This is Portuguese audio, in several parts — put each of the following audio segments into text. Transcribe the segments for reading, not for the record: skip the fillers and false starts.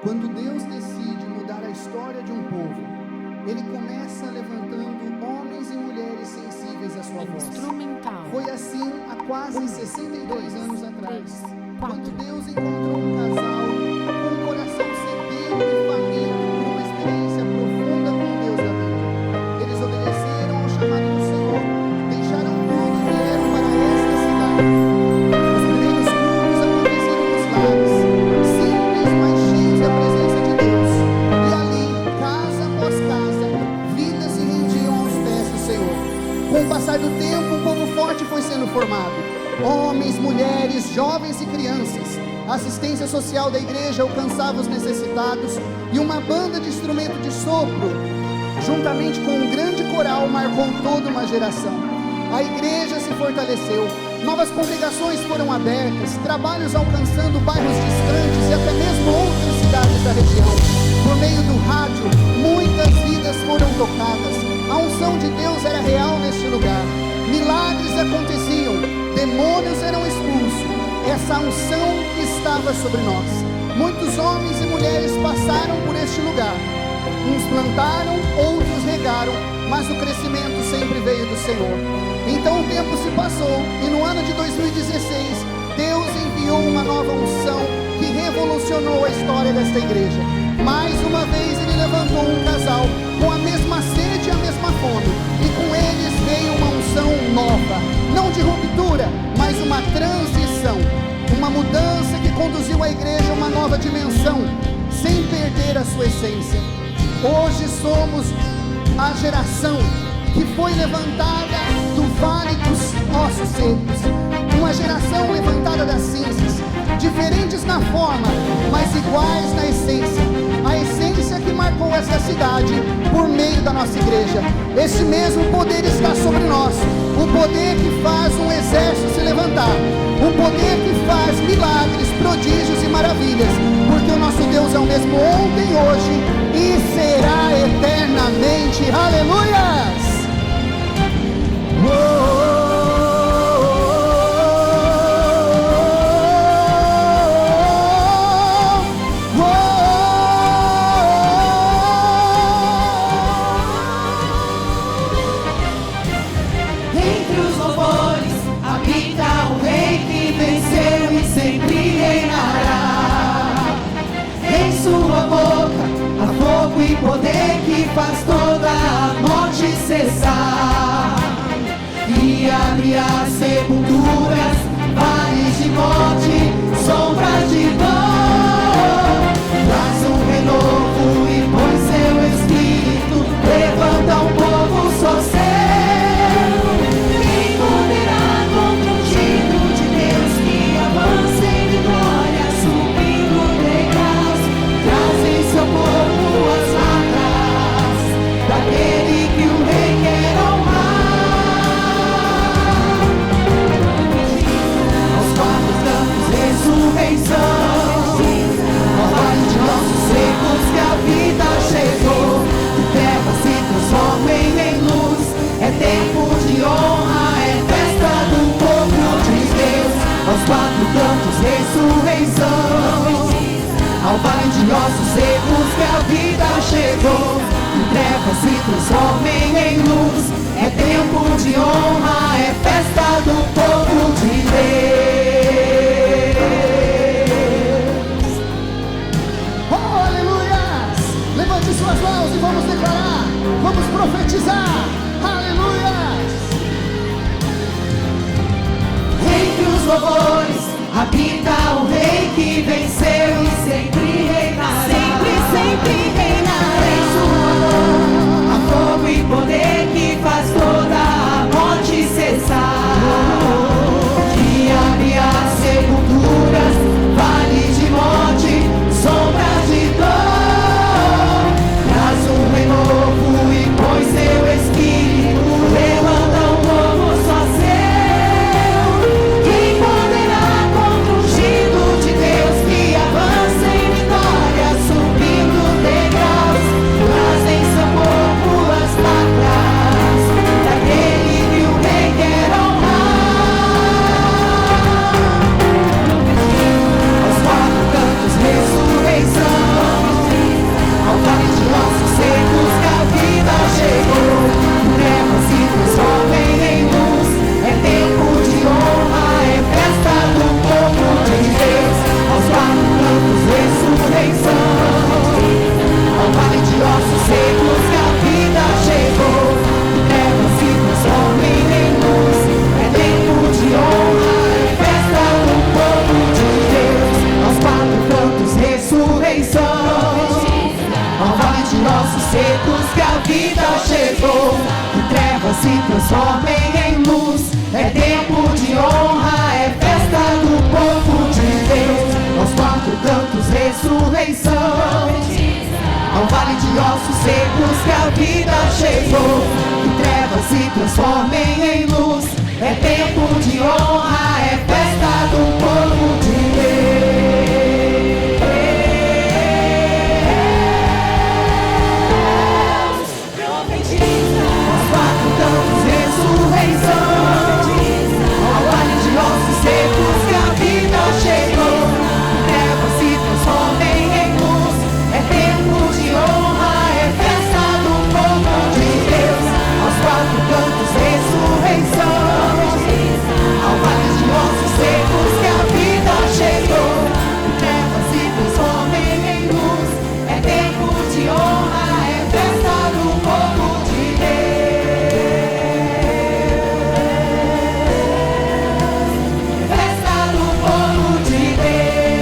Quando Deus decide mudar a história de um povo, Ele começa levantando homens e mulheres sensíveis à sua voz. Instrumental. Foi assim há quase 62 anos atrás, 4. quando Deus encontrou um casal com um coração sedento e faminto por uma experiência profunda com Deus da vida. Eles obedeceram ao chamado do Senhor, deixaram tudo e vieram para esta cidade. Os primeiros cultos aconteceram nos lares, simples, mas cheios da presença de Deus. E ali, casa após casa, vidas se rendiam aos pés do Senhor. Com o passar do tempo, um povo forte foi sendo formado. Homens, mulheres, jovens e crianças. A assistência social da igreja alcançava os necessitados e uma banda de instrumento de sopro, juntamente com um grande coral, marcou toda uma geração. A igreja se fortaleceu, novas congregações foram abertas, trabalhos alcançando bairros distantes e até mesmo outras cidades da região. Por meio do rádio, muitas vidas foram tocadas. A unção de Deus era real neste lugar. Milagres aconteciam, demônios eram expulsos. Essa unção estava sobre nós. Muitos homens e mulheres passaram por este lugar. Uns plantaram, outros regaram, mas o crescimento sempre veio do Senhor. Então o tempo se passou e no ano de 2016, Deus enviou uma nova unção que revolucionou a história desta igreja. Mais uma vez Ele levantou um casal com a mesma sede e a mesma fome, e com eles veio uma unção nova, não de ruptura, mas uma transição, uma mudança que conduziu a igreja a uma nova dimensão, sem perder a sua essência. Hoje somos a geração que foi levantada do vale dos ossos secos, uma geração levantada das cinzas, diferentes na forma, mas iguais na essência. A essência que marcou essa cidade por meio da nossa igreja. Esse mesmo poder está sobre nós, o poder que faz um exército se levantar, o poder que faz milagres, prodígios e maravilhas, porque o nosso Deus é o mesmo ontem, hoje e será eternamente. Aleluias! Entre os louvores habita o Rei que venceu e sempre reinará. Em sua boca há fogo e poder que faz toda a morte cessar. E abre as sepulturas, vales de morte, sombras de dor. Traz um renovo e põe seu espírito, levanta um povo só seu. Quem poderá contra o ungido de Deus que avança em vitória, subindo degraus, traz em seu corpo as marcas daquele que o Rei quer honrar. Ressurreição, ao vale de ossos secos que a vida chegou, de trevas se transformem em luz, é tempo de honra, é festa do povo de Deus, aos quatro cantos ressurreição, ao vale de ossos secos que a vida chegou, de trevas se transformem em luz, é tempo de honra, é festa do povo de Deus. Suas mãos e vamos declarar, vamos profetizar, aleluia! Entre os louvores habita o Rei que venceu e sempre reinará. Sempre reinará. Em sua mão há fogo e poder que faz toda a morte cessar. Que abre as sepulturas, vales de morte, sombras de dor. Um renovo e põe seu espírito, levanta um povo só seu. Quem poderá contra o ungido quatro cantos, ressurreição. Ao vale de ossos secos que a vida chegou, que trevas se transformem em luz. É tempo de honra, é festa do povo de Deus. Profetiza. Aos quatro cantos, ressurreição. Ao vale de ossos secos que a vida chegou, que trevas se transformem em luz. É tempo de honra, é festa do povo de Deus. Aos quatro cantos, ressurreição. Ao vale de ossos secos que a vida chegou, que trevas se transformem em luz. É tempo de honra, é festa do povo de Deus. Festa do povo de Deus.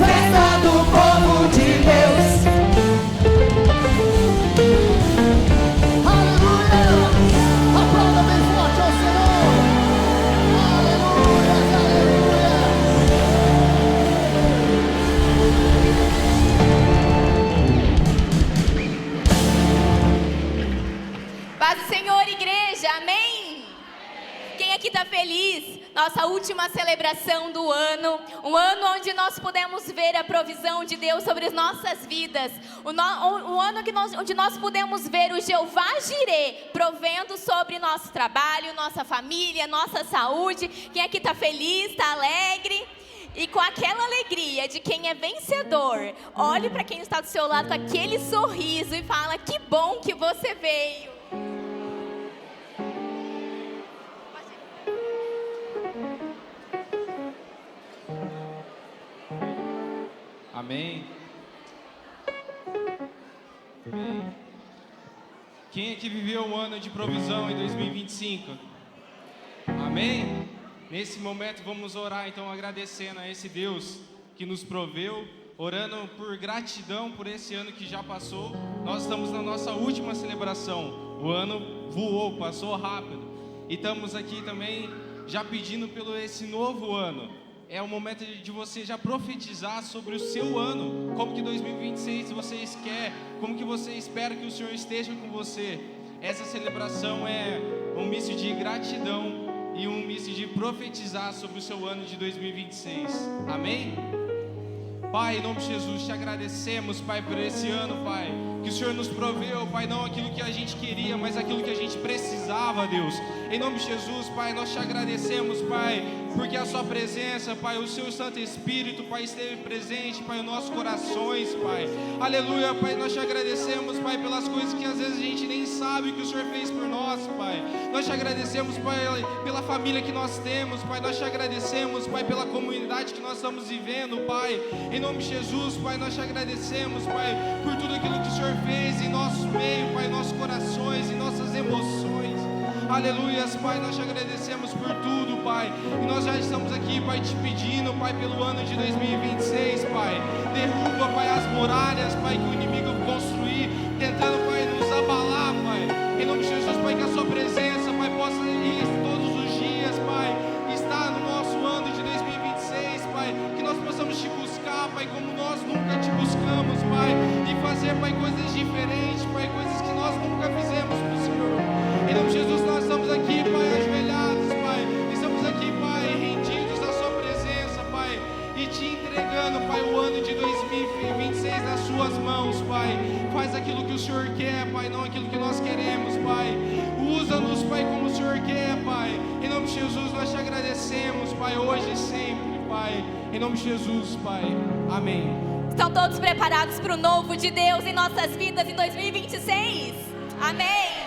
Festa do povo de Deus. Aleluia! Aplauda bem forte ao Senhor. Aleluia, aleluia. Paz do Senhor, igreja, amém? Quem aqui está feliz? Nossa última celebração do ano, um ano onde nós pudemos ver a provisão de Deus sobre as nossas vidas, um ano onde nós pudemos ver o Jeová Jirê provendo sobre nosso trabalho, nossa família, nossa saúde. Quem aqui está feliz, está alegre? E com aquela alegria de quem é vencedor, olhe para quem está do seu lado com aquele sorriso e fala: que bom que você veio. Amém? Amém. Quem aqui viveu um ano de provisão em 2025? Amém? Nesse momento vamos orar, então, agradecendo a esse Deus que nos proveu, orando por gratidão por esse ano que já passou. Nós estamos na nossa última celebração. O ano voou, passou rápido. E estamos aqui também já pedindo pelo esse novo ano. É o momento de você já profetizar sobre o seu ano, como que 2026 vocês querem, como que você espera que o Senhor esteja com você. Essa celebração é um misto de gratidão e um misto de profetizar sobre o seu ano de 2026. Amém? Pai, em nome de Jesus, te agradecemos, Pai, por esse ano, Pai, que o Senhor nos proveu, Pai, não aquilo que a gente queria, mas aquilo que a gente precisava, Deus. Em nome de Jesus, Pai, nós te agradecemos, Pai, porque a sua presença, Pai, o seu Santo Espírito, Pai, esteve presente, Pai, em nossos corações, Pai. Aleluia, Pai, nós te agradecemos, Pai, pelas coisas que às vezes a gente nem sabe que o Senhor fez por nós, Pai. Nós te agradecemos, Pai, pela família que nós temos, Pai. Nós te agradecemos, Pai, pela comunidade que nós estamos vivendo, Pai. Em nome de Jesus, Pai, nós te agradecemos, Pai, por tudo aquilo que o Senhor fez em nosso meio, Pai, em nossos corações, em nossas emoções. Aleluias, Pai, nós te agradecemos por tudo, Pai. E nós já estamos aqui, Pai, te pedindo, Pai, pelo ano de 2026, Pai. Derruba, Pai, as muralhas, Pai, que o inimigo construir, tentando, Pai, nos abalar, Pai. Em nome de Jesus, Pai, que a sua presença, Pai, possa ir todos os dias, Pai, estar no nosso ano de 2026, Pai. Que nós possamos te buscar, Pai, como nós nunca te buscamos, Pai. E fazer, Pai, coisas diferentes, Pai, coisas que nós nunca fizemos pro Senhor. Em nome de Jesus, nós estamos aqui, Pai, ajoelhados, Pai. Estamos aqui, Pai, rendidos à sua presença, Pai. E te entregando, Pai, o ano de 2026 nas suas mãos, Pai. Faz aquilo que o Senhor quer, Pai, não aquilo que nós queremos, Pai. Usa-nos, Pai, como o Senhor quer, Pai. Em nome de Jesus, nós te agradecemos, Pai, hoje e sempre, Pai. Em nome de Jesus, Pai. Amém. Estão todos preparados para o novo de Deus em nossas vidas em 2026? Amém.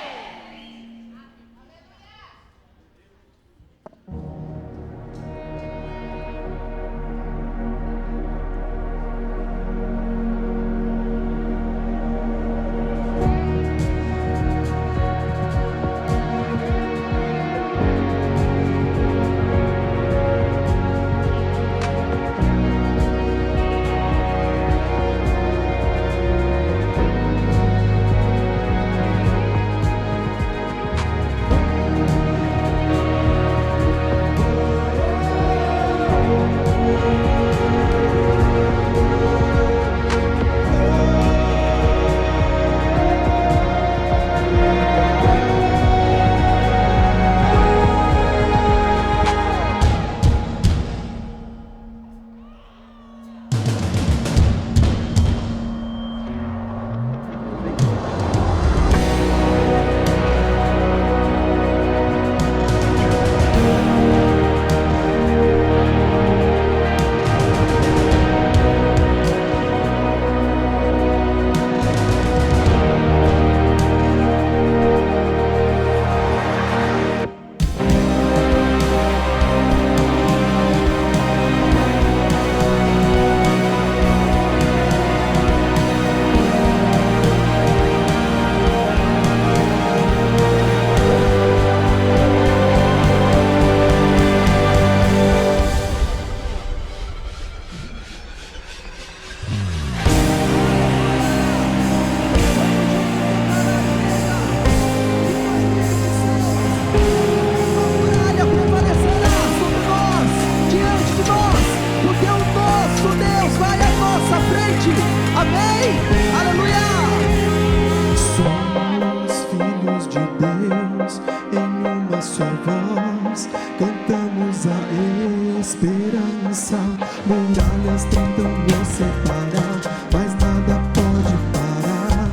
esperança. Muralhas tentam nos separar, mas nada pode parar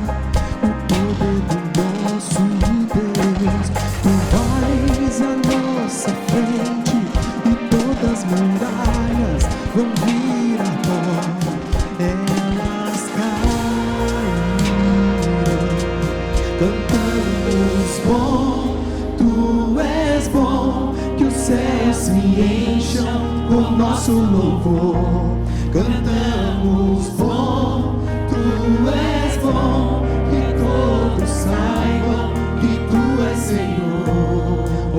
o poder do nosso Deus. Tu vais à nossa frente e todas as muralhas vão vir a nós. Elas cairão. Cantamos bom, tu és bom, que os céus se encham com nosso louvor. Cantamos bom, tu és bom, que todos saibam que tu és Senhor. Oh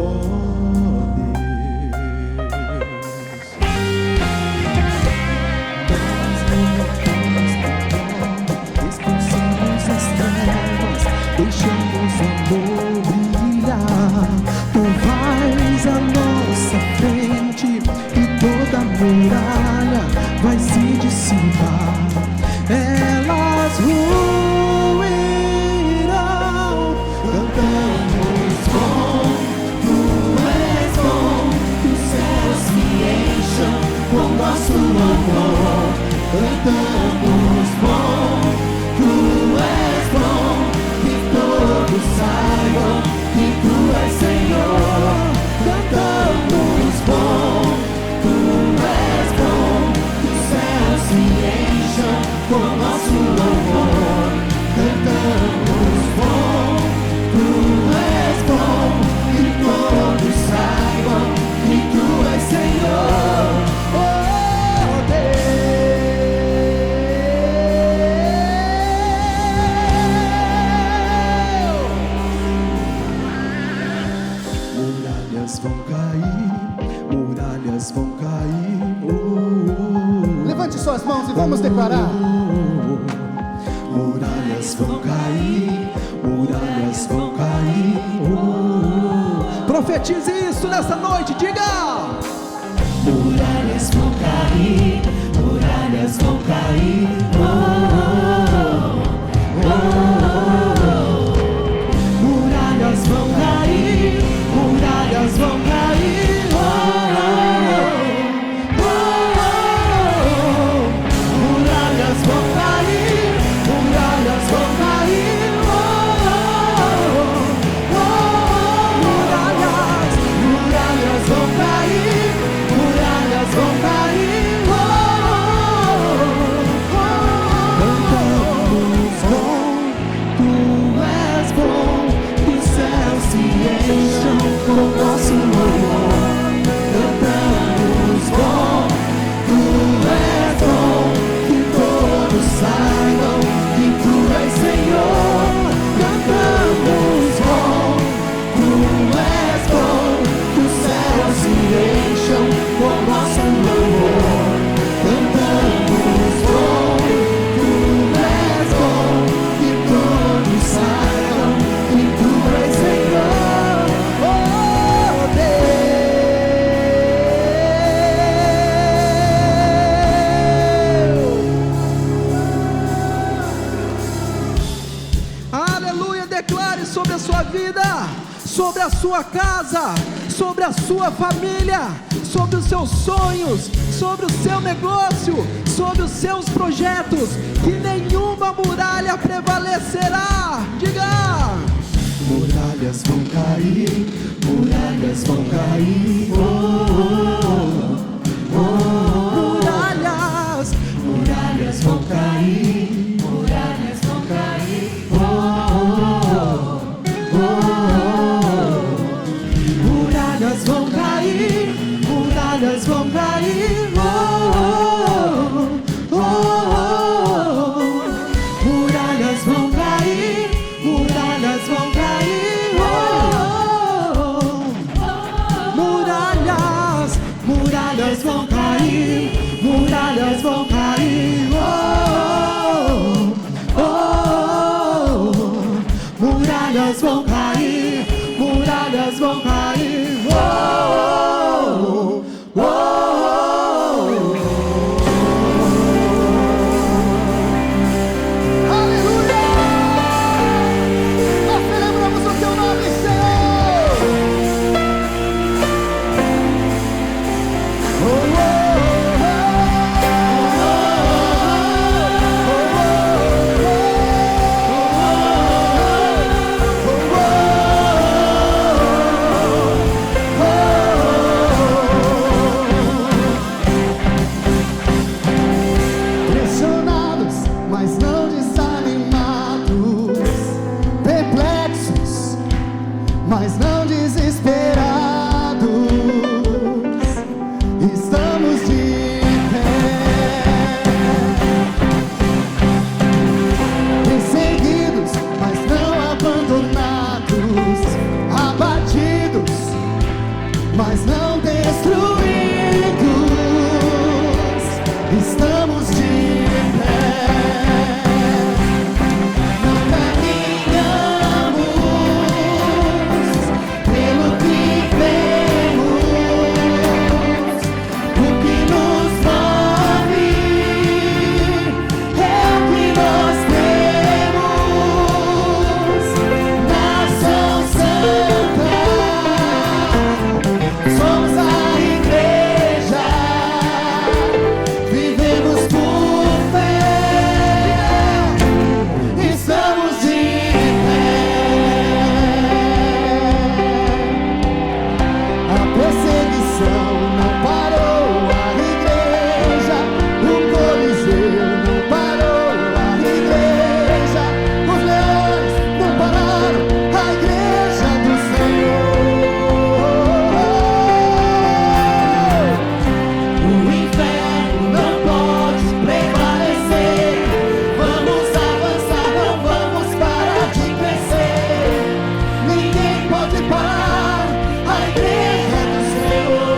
Deus, expulsamos as trevas, deixamos o amor brilhar. Tu vais à nossa frente e toda muralha vai se dissipar. Elas ruirão. Cantamos bom, tu és bom, que os céus se encham com nosso louvor. Cantamos bom, tu és bom, que todos saibam que tu és Senhor. Cantamos bom, tu és bom, que os céus se encham com nosso louvor. Cantamos bom, tu és bom, que todos saibam que tu és Senhor. Oh Deus, muralhas vão cair, muralhas vão cair. Levante suas mãos e vamos declarar. Muralhas vão cair, muralhas vão cair. Profetize isso nessa noite, diga! Muralhas vão cair, muralhas vão cair. Muralhas vão cair, muralhas vão cair. Muralhas vão cair, muralhas vão cair. Muralhas, muralhas vão cair, muralhas vão cair. Cantamos bom, tu és bom, que os céus se encham com nosso louvor. Cantamos bom, tu és bom, que todos saibam que tu és Senhor. Cantamos bom, tu és bom, que os céus se encham com nosso louvor. Cantamos bom, tu és bom, que todos saibam que tu és Senhor. Oh Deus! Aleluia, declare sobre a sua vida, sobre a sua casa, sobre a sua família, sobre os seus sonhos, sobre o seu negócio, sobre os seus projetos, que nenhuma muralha prevalecerá. Diga! Muralhas vão cair, muralhas vão cair. Muralhas, muralhas vão cair, muralhas vão cair. Muralhas vão cair, muralhas vão cair. Muralhas vão cair, muralhas vão cair. Muralhas, muralhas vão cair, muralhas vão cair. Muralhas vão cair, muralhas vão cair. Aleluia! Nós celebramos o teu nome, Senhor. estamos de pé. Não caminhamos pelo que vemos, o que nos move é o que nós temos. Nação Santa, somos a igreja, vivemos por fé, estamos de pé. A perseguição não parou a igreja, o Coliseu não parou a igreja, os leões não pararam a igreja do Senhor. O inferno não pode prevalecer. Vamos avançar, não vamos parar de crescer. Ninguém pode parar a igreja do Senhor.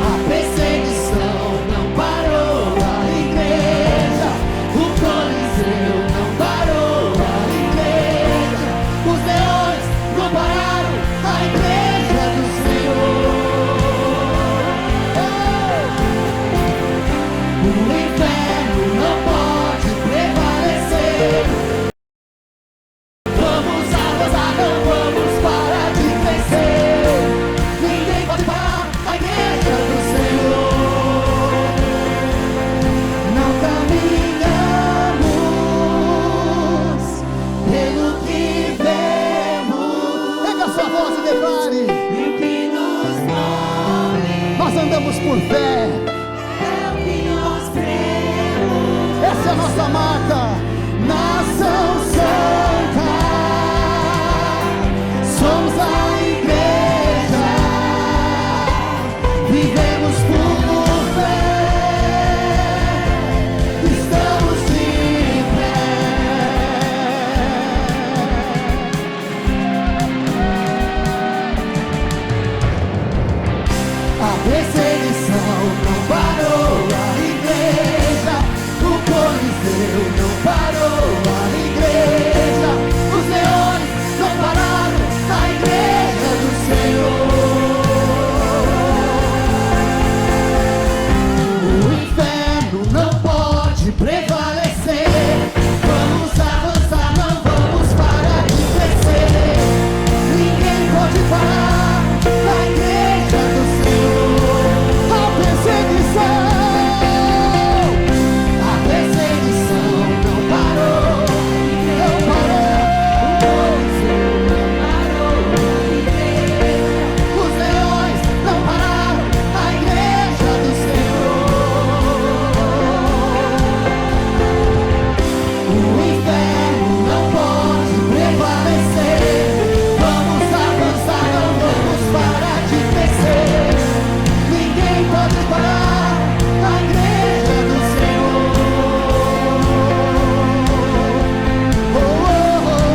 A perseguição não parou a igreja, o Coliseu não parou a igreja, os leões não pararam a igreja do Senhor. O inferno não pode prevalecer. Vamos avançar, não vamos parar de crescer. Ninguém pode parar a igreja do Senhor. Não caminhamos pelo que vemos. Pega a sua voz e declare: o que nos move, nós andamos por fé, é o que nós cremos. Essa é a nossa marca. Nação Santa, somos a igreja, vivemos por fé, estamos de pé. A perseguição não parou a igreja, o Coliseu não parou a igreja, os leões não pararam a igreja do Senhor. O inferno não pode prevalecer. Vamos avançar, não vamos parar de crescer. Ninguém pode parar a igreja do Senhor. A perseguição não parou, não parou. O Coliseu não parou a igreja, os leões não pararam a igreja do Senhor. O inferno não pode prevalecer. Vamos avançar, não vamos parar de crescer. Ninguém pode parar a igreja do Senhor. Oh, oh, oh,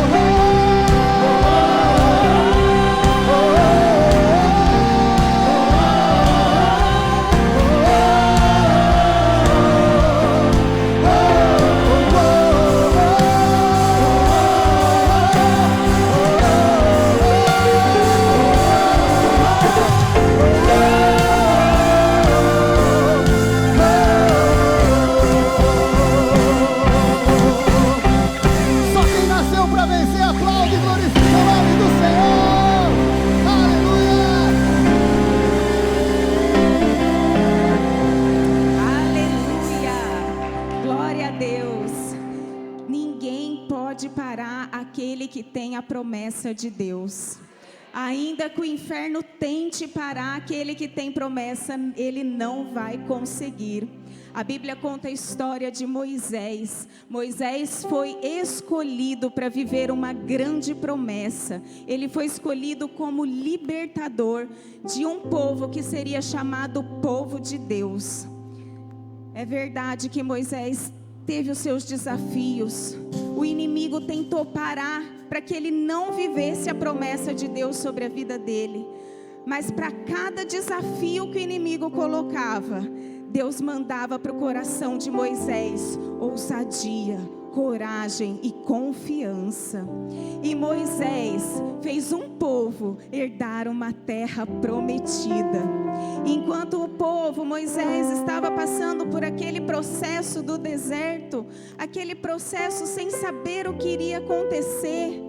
só quem nasceu para vencer aplaude e glorifica o nome do Senhor. Aleluia. Aleluia! Glória a Deus! Ninguém pode parar aquele que tem a promessa de Deus. Ainda que o inferno tente parar aquele que tem promessa, ele não vai conseguir. A Bíblia conta a história de Moisés. Moisés foi escolhido para viver uma grande promessa. Ele foi escolhido como libertador de um povo que seria chamado povo de Deus. É verdade que Moisés teve os seus desafios. O inimigo tentou parar para que ele não vivesse a promessa de Deus sobre a vida dele. Mas para cada desafio que o inimigo colocava, Deus mandava para o coração de Moisés ousadia, coragem e confiança. E Moisés fez um povo herdar uma terra prometida. Enquanto o povo, Moisés, estava passando por aquele processo do deserto, aquele processo sem saber o que iria acontecer,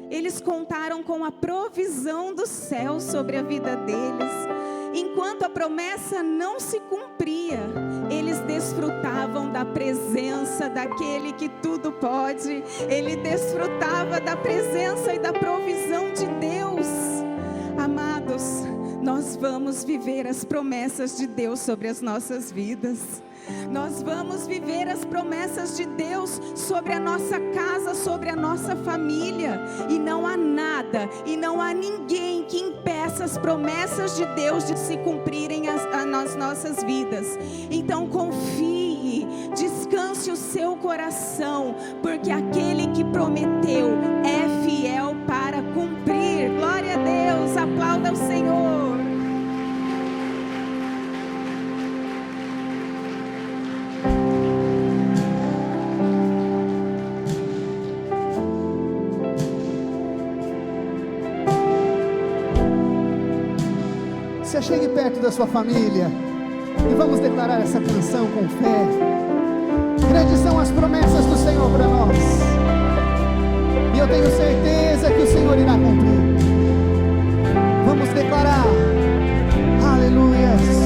eles contaram com a provisão do céu sobre a vida deles. Enquanto a promessa não se cumpria, eles desfrutavam da presença daquele que tudo pode. Ele desfrutava da presença e da provisão de Deus. Amados, nós vamos viver as promessas de Deus sobre as nossas vidas. Nós vamos viver as promessas de Deus sobre a nossa casa, sobre a nossa família. E não há nada, e não há ninguém que impeça as promessas de Deus de se cumprirem nas nossas vidas. Então confie, descanse o seu coração, porque aquele que prometeu é fiel para cumprir. Glória a Deus, aplauda o Senhor. Você chegue perto da sua família e vamos declarar essa canção com fé. Grandes são as promessas do Senhor para nós, e eu tenho certeza que o Senhor irá cumprir. Vamos declarar, aleluias.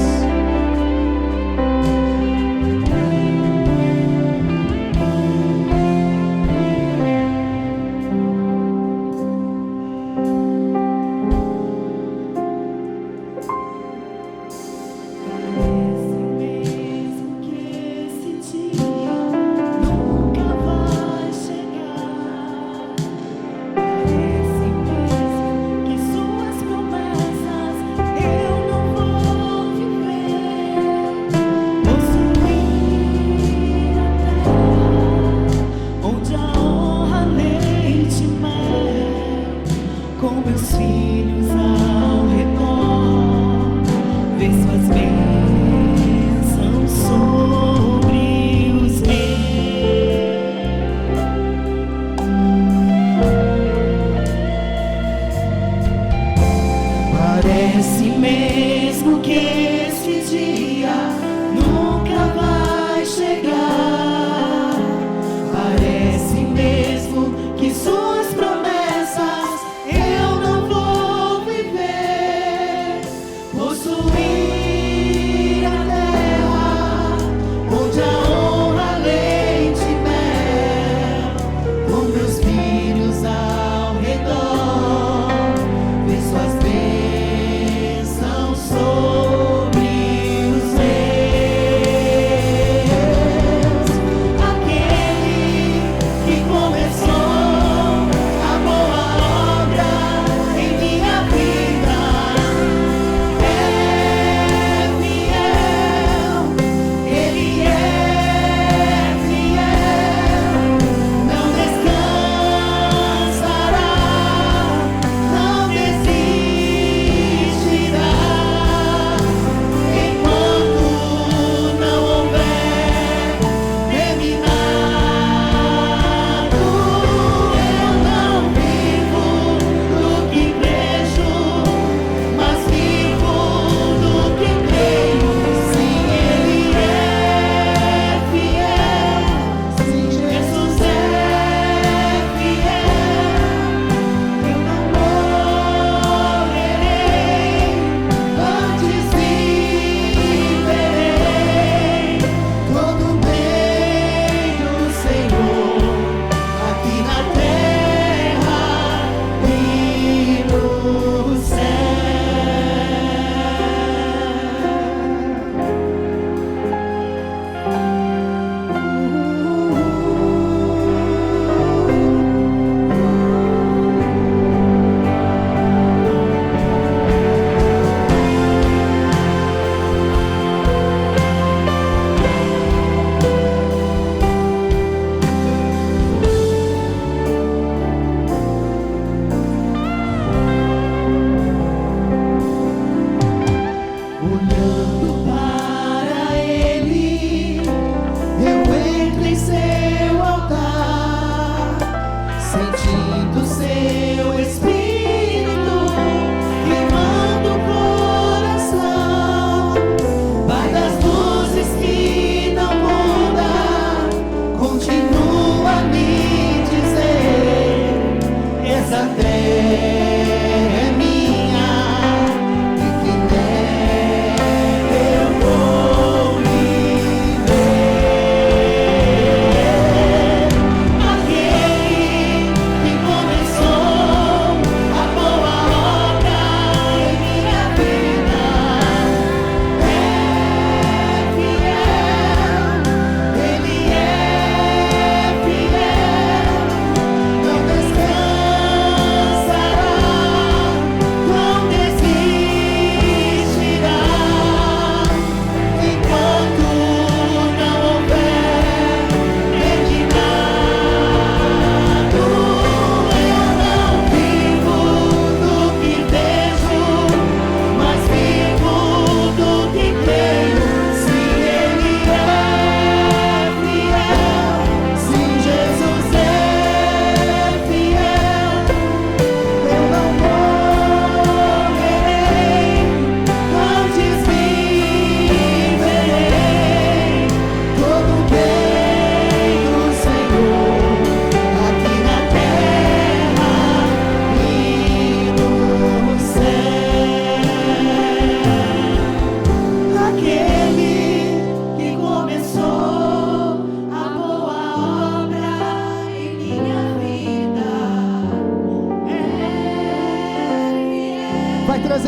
Sobre os meus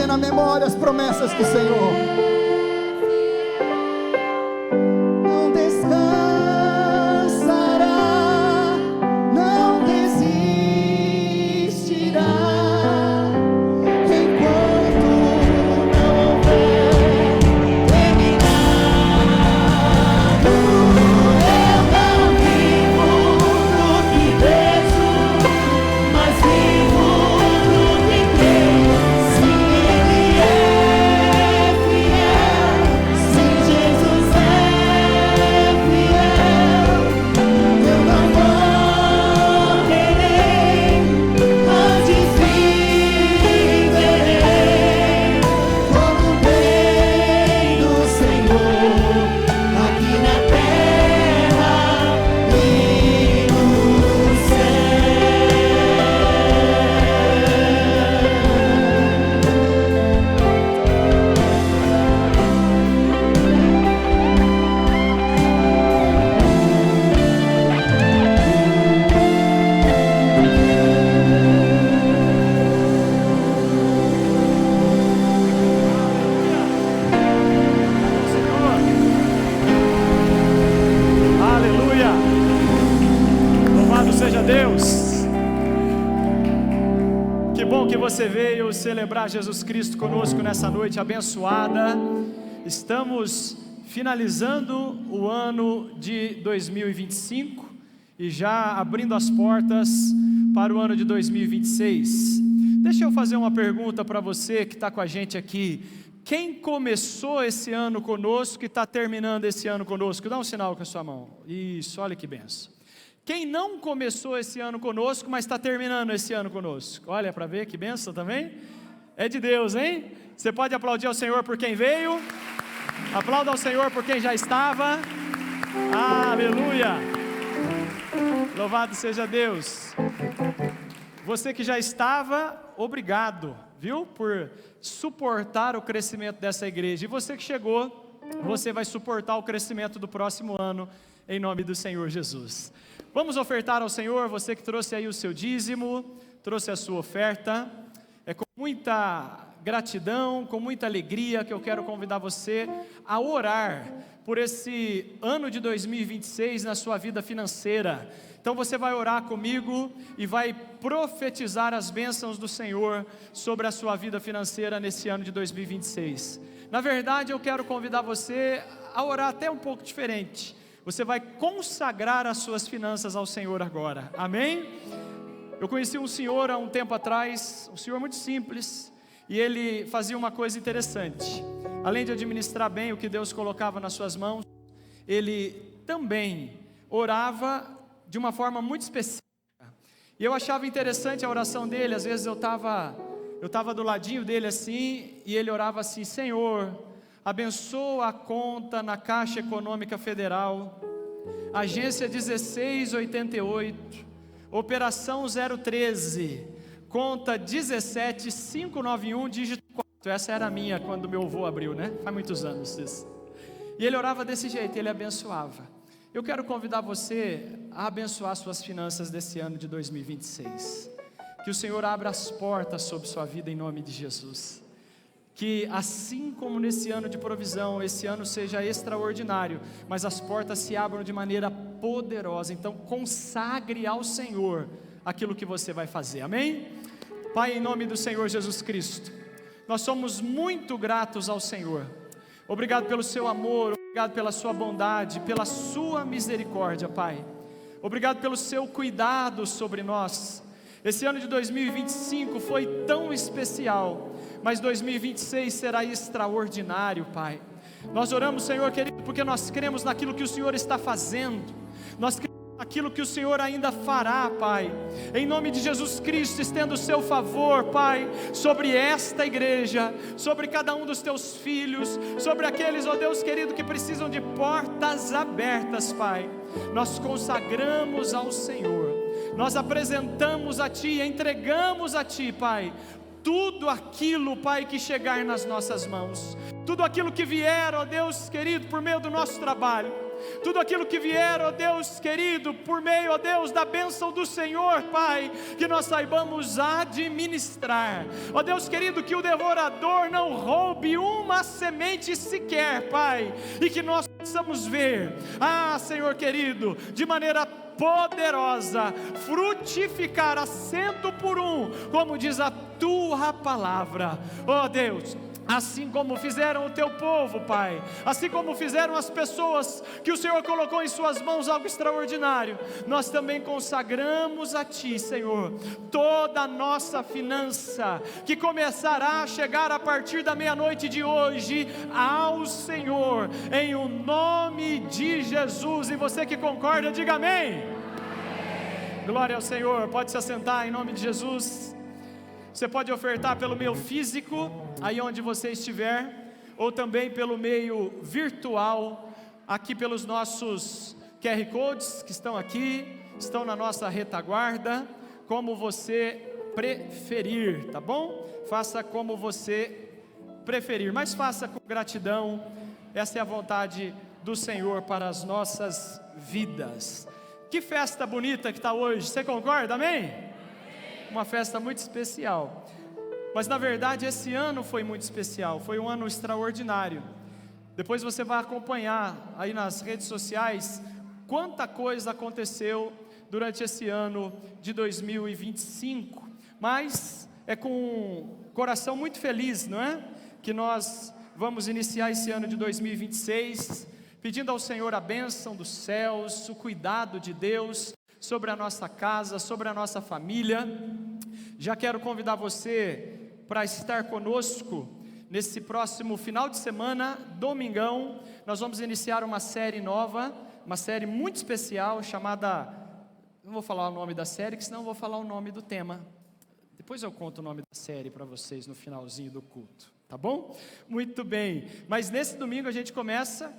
trazendo à memória as promessas do Senhor. Não descansará, não desistirá, enquanto não houver terminado. Eu não vivo no que vejo, mas vivo no que creio. Se Ele é fiel, se Jesus é fiel, eu não morrerei, antes viverei como o bem do Senhor, aqui na terra e no Aleluia! Louvado seja Deus! Que bom que você veio celebrar Jesus Cristo conosco nessa noite abençoada. Estamos finalizando o ano de 2025 e já abrindo as portas para o ano de 2026. Deixa eu fazer uma pergunta para você que está com a gente aqui. Quem começou esse ano conosco e está terminando esse ano conosco? Dá um sinal com a sua mão. Isso, olha que benção. Quem não começou esse ano conosco, mas está terminando esse ano conosco? Olha para ver que benção também. É de Deus, hein? Você pode aplaudir ao Senhor por quem veio. Aplauda ao Senhor por quem já estava. Aleluia! Louvado seja Deus. Você que já estava, obrigado, viu? Por suportar o crescimento dessa igreja. E você que chegou, você vai suportar o crescimento do próximo ano, em nome do Senhor Jesus. Vamos ofertar ao Senhor, você que trouxe aí o seu dízimo, trouxe a sua oferta. É com muita gratidão, com muita alegria que eu quero convidar você a orar por esse ano de 2026 na sua vida financeira. Então você vai orar comigo e vai profetizar as bênçãos do Senhor sobre a sua vida financeira nesse ano de 2026. Na verdade, eu quero convidar você a orar até um pouco diferente. Você vai consagrar as suas finanças ao Senhor agora, amém? Eu conheci um senhor há um tempo atrás, um senhor muito simples, e ele fazia uma coisa interessante. Além de administrar bem o que Deus colocava nas suas mãos, ele também orava de uma forma muito específica. E eu achava interessante a oração dele. Às vezes eu estava do ladinho dele assim, e ele orava assim: Senhor, abençoa a conta na Caixa Econômica Federal, agência 1688, operação 013, conta 17591, dígito 4. Essa era a minha quando meu avô abriu, né? Faz muitos anos isso. E ele orava desse jeito, ele abençoava. Eu quero convidar você a abençoar suas finanças desse ano de 2026. Que o Senhor abra as portas sobre sua vida em nome de Jesus. Que assim como nesse ano de provisão, esse ano seja extraordinário, mas as portas se abram de maneira poderosa. Então consagre ao Senhor aquilo que você vai fazer, amém? Pai, em nome do Senhor Jesus Cristo, nós somos muito gratos ao Senhor. Obrigado pelo seu amor, obrigado pela sua bondade, pela sua misericórdia, Pai. Obrigado pelo seu cuidado sobre nós. Esse ano de 2025 foi tão especial, mas 2026 será extraordinário, Pai. Nós oramos, Senhor querido, porque nós cremos naquilo que o Senhor está fazendo. Nós cremos naquilo que o Senhor ainda fará, Pai. Em nome de Jesus Cristo, estenda o seu favor, Pai, sobre esta igreja, sobre cada um dos teus filhos, sobre aqueles, ó Deus querido, que precisam de portas abertas, Pai. Nós consagramos ao Senhor, nós apresentamos a Ti, entregamos a Ti, Pai, tudo aquilo, Pai, que chegar nas nossas mãos, tudo aquilo que vier, ó Deus querido, por meio do nosso trabalho, Tudo aquilo que vier, ó Deus querido, por meio, ó Deus, da bênção do Senhor, Pai, que nós saibamos administrar. Ó Deus querido, que o devorador não roube uma semente sequer, Pai, e que nós possamos ver, Senhor querido, de maneira poderosa, frutificar a 100 por 1, como diz a tua palavra. Ó Deus, assim como fizeram o teu povo, Pai, assim como fizeram as pessoas que o Senhor colocou em suas mãos algo extraordinário, nós também consagramos a Ti, Senhor, toda a nossa finança, que começará a chegar a partir da meia-noite de hoje, ao Senhor, em o nome de Jesus. E você que concorda, diga amém. Glória ao Senhor. Pode se assentar em nome de Jesus. Você pode ofertar pelo meio físico, aí onde você estiver, ou também pelo meio virtual, aqui pelos nossos QR Codes que estão aqui, estão na nossa retaguarda, como você preferir, tá bom? Faça como você preferir, mas faça com gratidão. Essa é a vontade do Senhor para as nossas vidas. Que festa bonita que está hoje, você concorda, amém? Uma festa muito especial, mas na verdade esse ano foi muito especial, foi um ano extraordinário. Depois você vai acompanhar aí nas redes sociais quanta coisa aconteceu durante esse ano de 2025, mas é com um coração muito feliz, não é? Que nós vamos iniciar esse ano de 2026, pedindo ao Senhor a bênção dos céus, o cuidado de Deus sobre a nossa casa, sobre a nossa família. Já quero convidar você para estar conosco nesse próximo final de semana, domingão. Nós vamos iniciar uma série nova, uma série muito especial chamada, não vou falar o nome da série, que senão eu vou falar o nome do tema. Depois eu conto o nome da série para vocês no finalzinho do culto, tá bom? Muito bem, mas nesse domingo a gente começa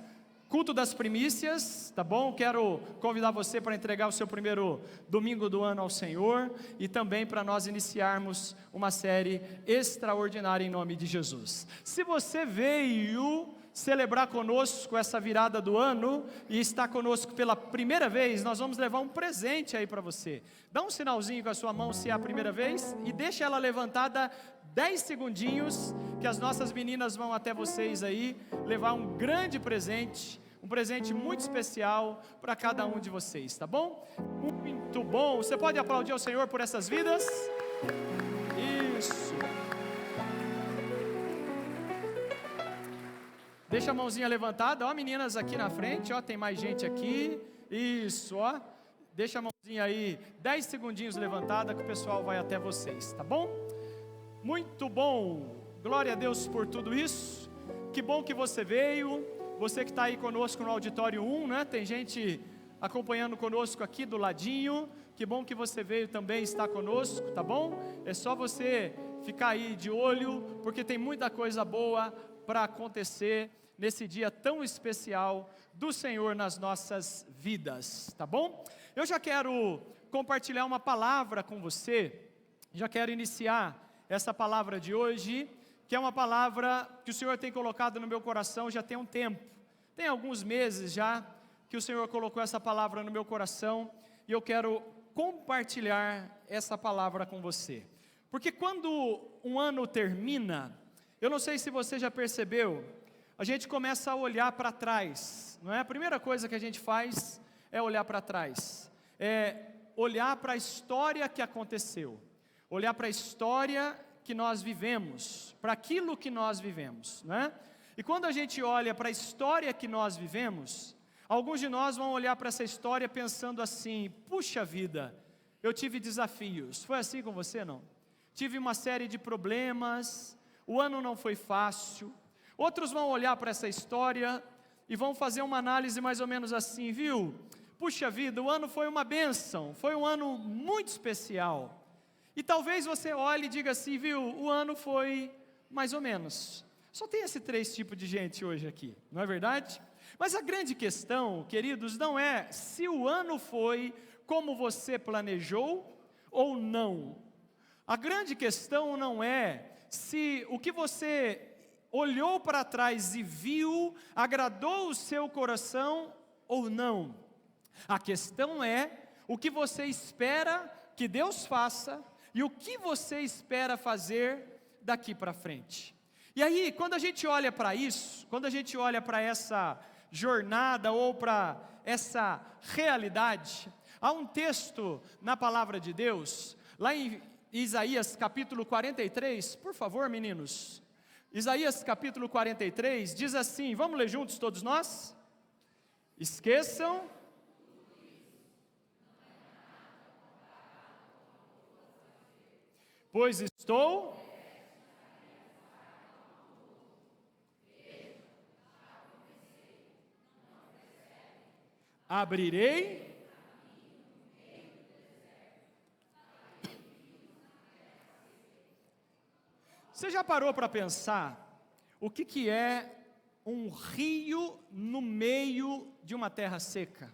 culto das primícias, tá bom? Quero convidar você para entregar o seu primeiro domingo do ano ao Senhor e também para nós iniciarmos uma série extraordinária em nome de Jesus. Se você veio celebrar conosco essa virada do ano e está conosco pela primeira vez, nós vamos levar um presente aí para você. Dá um sinalzinho com a sua mão se é a primeira vez e deixa ela levantada 10 segundinhos, que as nossas meninas vão até vocês aí levar um grande presente, um presente muito especial para cada um de vocês, tá bom? Muito bom. Você pode aplaudir ao Senhor por essas vidas? Isso. Deixa a mãozinha levantada, ó, meninas aqui na frente, ó, tem mais gente aqui. Isso, ó. Deixa a mãozinha aí, 10 segundinhos levantada, que o pessoal vai até vocês, tá bom? Muito bom. Glória a Deus por tudo isso. Que bom que você veio. Você que está aí conosco no auditório 1, né? Tem gente acompanhando conosco aqui do ladinho. Que bom que você veio também estar conosco, tá bom? É só você ficar aí de olho, porque tem muita coisa boa para acontecer nesse dia tão especial do Senhor nas nossas vidas, tá bom? Eu já quero compartilhar uma palavra com você. Já quero iniciar essa palavra de hoje, que é uma palavra que o Senhor tem colocado no meu coração já tem um tempo. Tem alguns meses já que o Senhor colocou essa palavra no meu coração e eu quero compartilhar essa palavra com você. Porque quando um ano termina, eu não sei se você já percebeu, a gente começa a olhar para trás, não é? A primeira coisa que a gente faz é olhar para trás, é olhar para a história que aconteceu, olhar para a história que nós vivemos, para aquilo que nós vivemos, né? E quando a gente olha para a história que nós vivemos, alguns de nós vão olhar para essa história pensando assim: puxa vida, eu tive desafios. Foi assim com você, não? Tive uma série de problemas, o ano não foi fácil. Outros vão olhar para essa história e vão fazer uma análise mais ou menos assim: viu? Puxa vida, o ano foi uma bênção, foi um ano muito especial. E talvez você olhe e diga assim: viu, o ano foi mais ou menos. Só tem esse 3 tipos de gente hoje aqui, não é verdade? Mas a grande questão, queridos, não é se o ano foi como você planejou ou não. A grande questão não é se o que você olhou para trás e viu agradou o seu coração ou não. A questão é o que você espera que Deus faça e o que você espera fazer daqui para frente. E aí, quando a gente olha para isso, quando a gente olha para essa jornada ou para essa realidade, há um texto na palavra de Deus, lá em Isaías capítulo 43, por favor, meninos. Isaías capítulo 43 diz assim, vamos ler juntos todos nós? Esqueçam. Pois estou. Abrirei. Você já parou para pensar o que é um rio no meio de uma terra seca?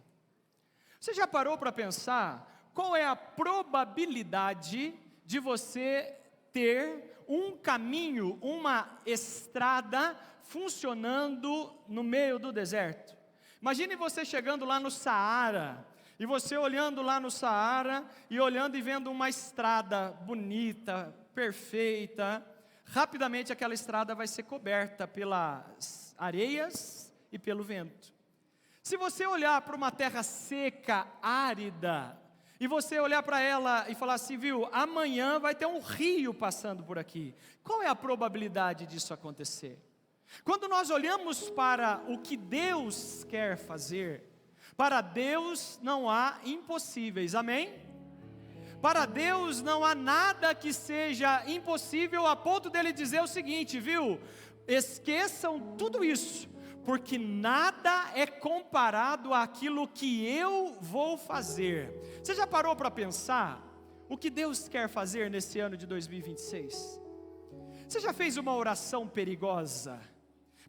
Você já parou para pensar qual é a probabilidade de você ter um caminho, uma estrada funcionando no meio do deserto? Imagine você chegando lá no Saara, e você olhando lá no Saara, e olhando e vendo uma estrada bonita, perfeita. Rapidamente aquela estrada vai ser coberta pelas areias e pelo vento. Se você olhar para uma terra seca, árida, e você olhar para ela e falar assim, viu, amanhã vai ter um rio passando por aqui. Qual é a probabilidade disso acontecer? Quando nós olhamos para o que Deus quer fazer, para Deus não há impossíveis, amém? Para Deus não há nada que seja impossível, a ponto dele dizer o seguinte, viu? Esqueçam tudo isso, porque nada é comparado àquilo que eu vou fazer. Você já parou para pensar o que Deus quer fazer nesse ano de 2026? Você já fez uma oração perigosa?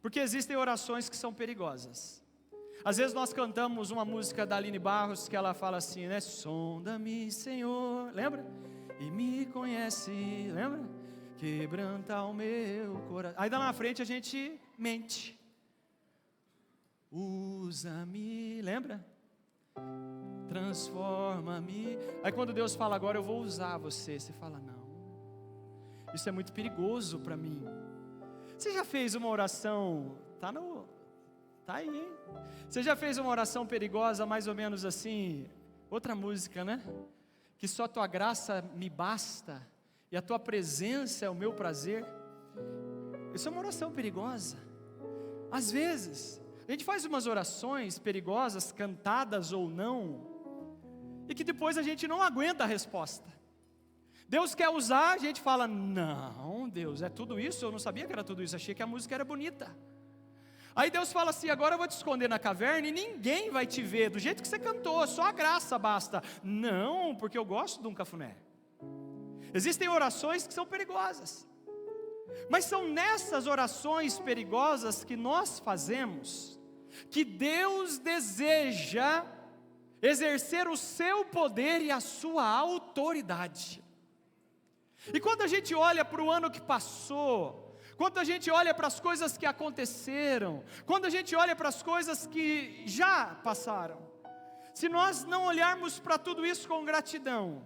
Porque existem orações que são perigosas. Às vezes nós cantamos uma música da Aline Barros que ela fala assim, né? Sonda-me, Senhor, lembra? E me conhece, lembra? Quebranta o meu coração. Aí lá na frente a gente mente. Usa-me, lembra? Transforma-me. Aí quando Deus fala, agora eu vou usar você, você fala, não, isso é muito perigoso para mim. Você já fez uma oração, tá aí, hein? Você já fez uma oração perigosa, mais ou menos assim, outra música, né? Que só tua graça me basta, e a tua presença é o meu prazer. Isso é uma oração perigosa. Às vezes, a gente faz umas orações perigosas, cantadas ou não, e que depois a gente não aguenta a resposta. Deus quer usar, a gente fala, não, Deus, é tudo isso? Eu não sabia que era tudo isso, achei que a música era bonita. Aí Deus fala assim, agora eu vou te esconder na caverna e ninguém vai te ver, do jeito que você cantou, só a graça basta. Não, porque eu gosto de um cafuné. Existem orações que são perigosas, mas são nessas orações perigosas que nós fazemos, que Deus deseja exercer o seu poder e a sua autoridade. E quando a gente olha para o ano que passou, quando a gente olha para as coisas que aconteceram, quando a gente olha para as coisas que já passaram, se nós não olharmos para tudo isso com gratidão,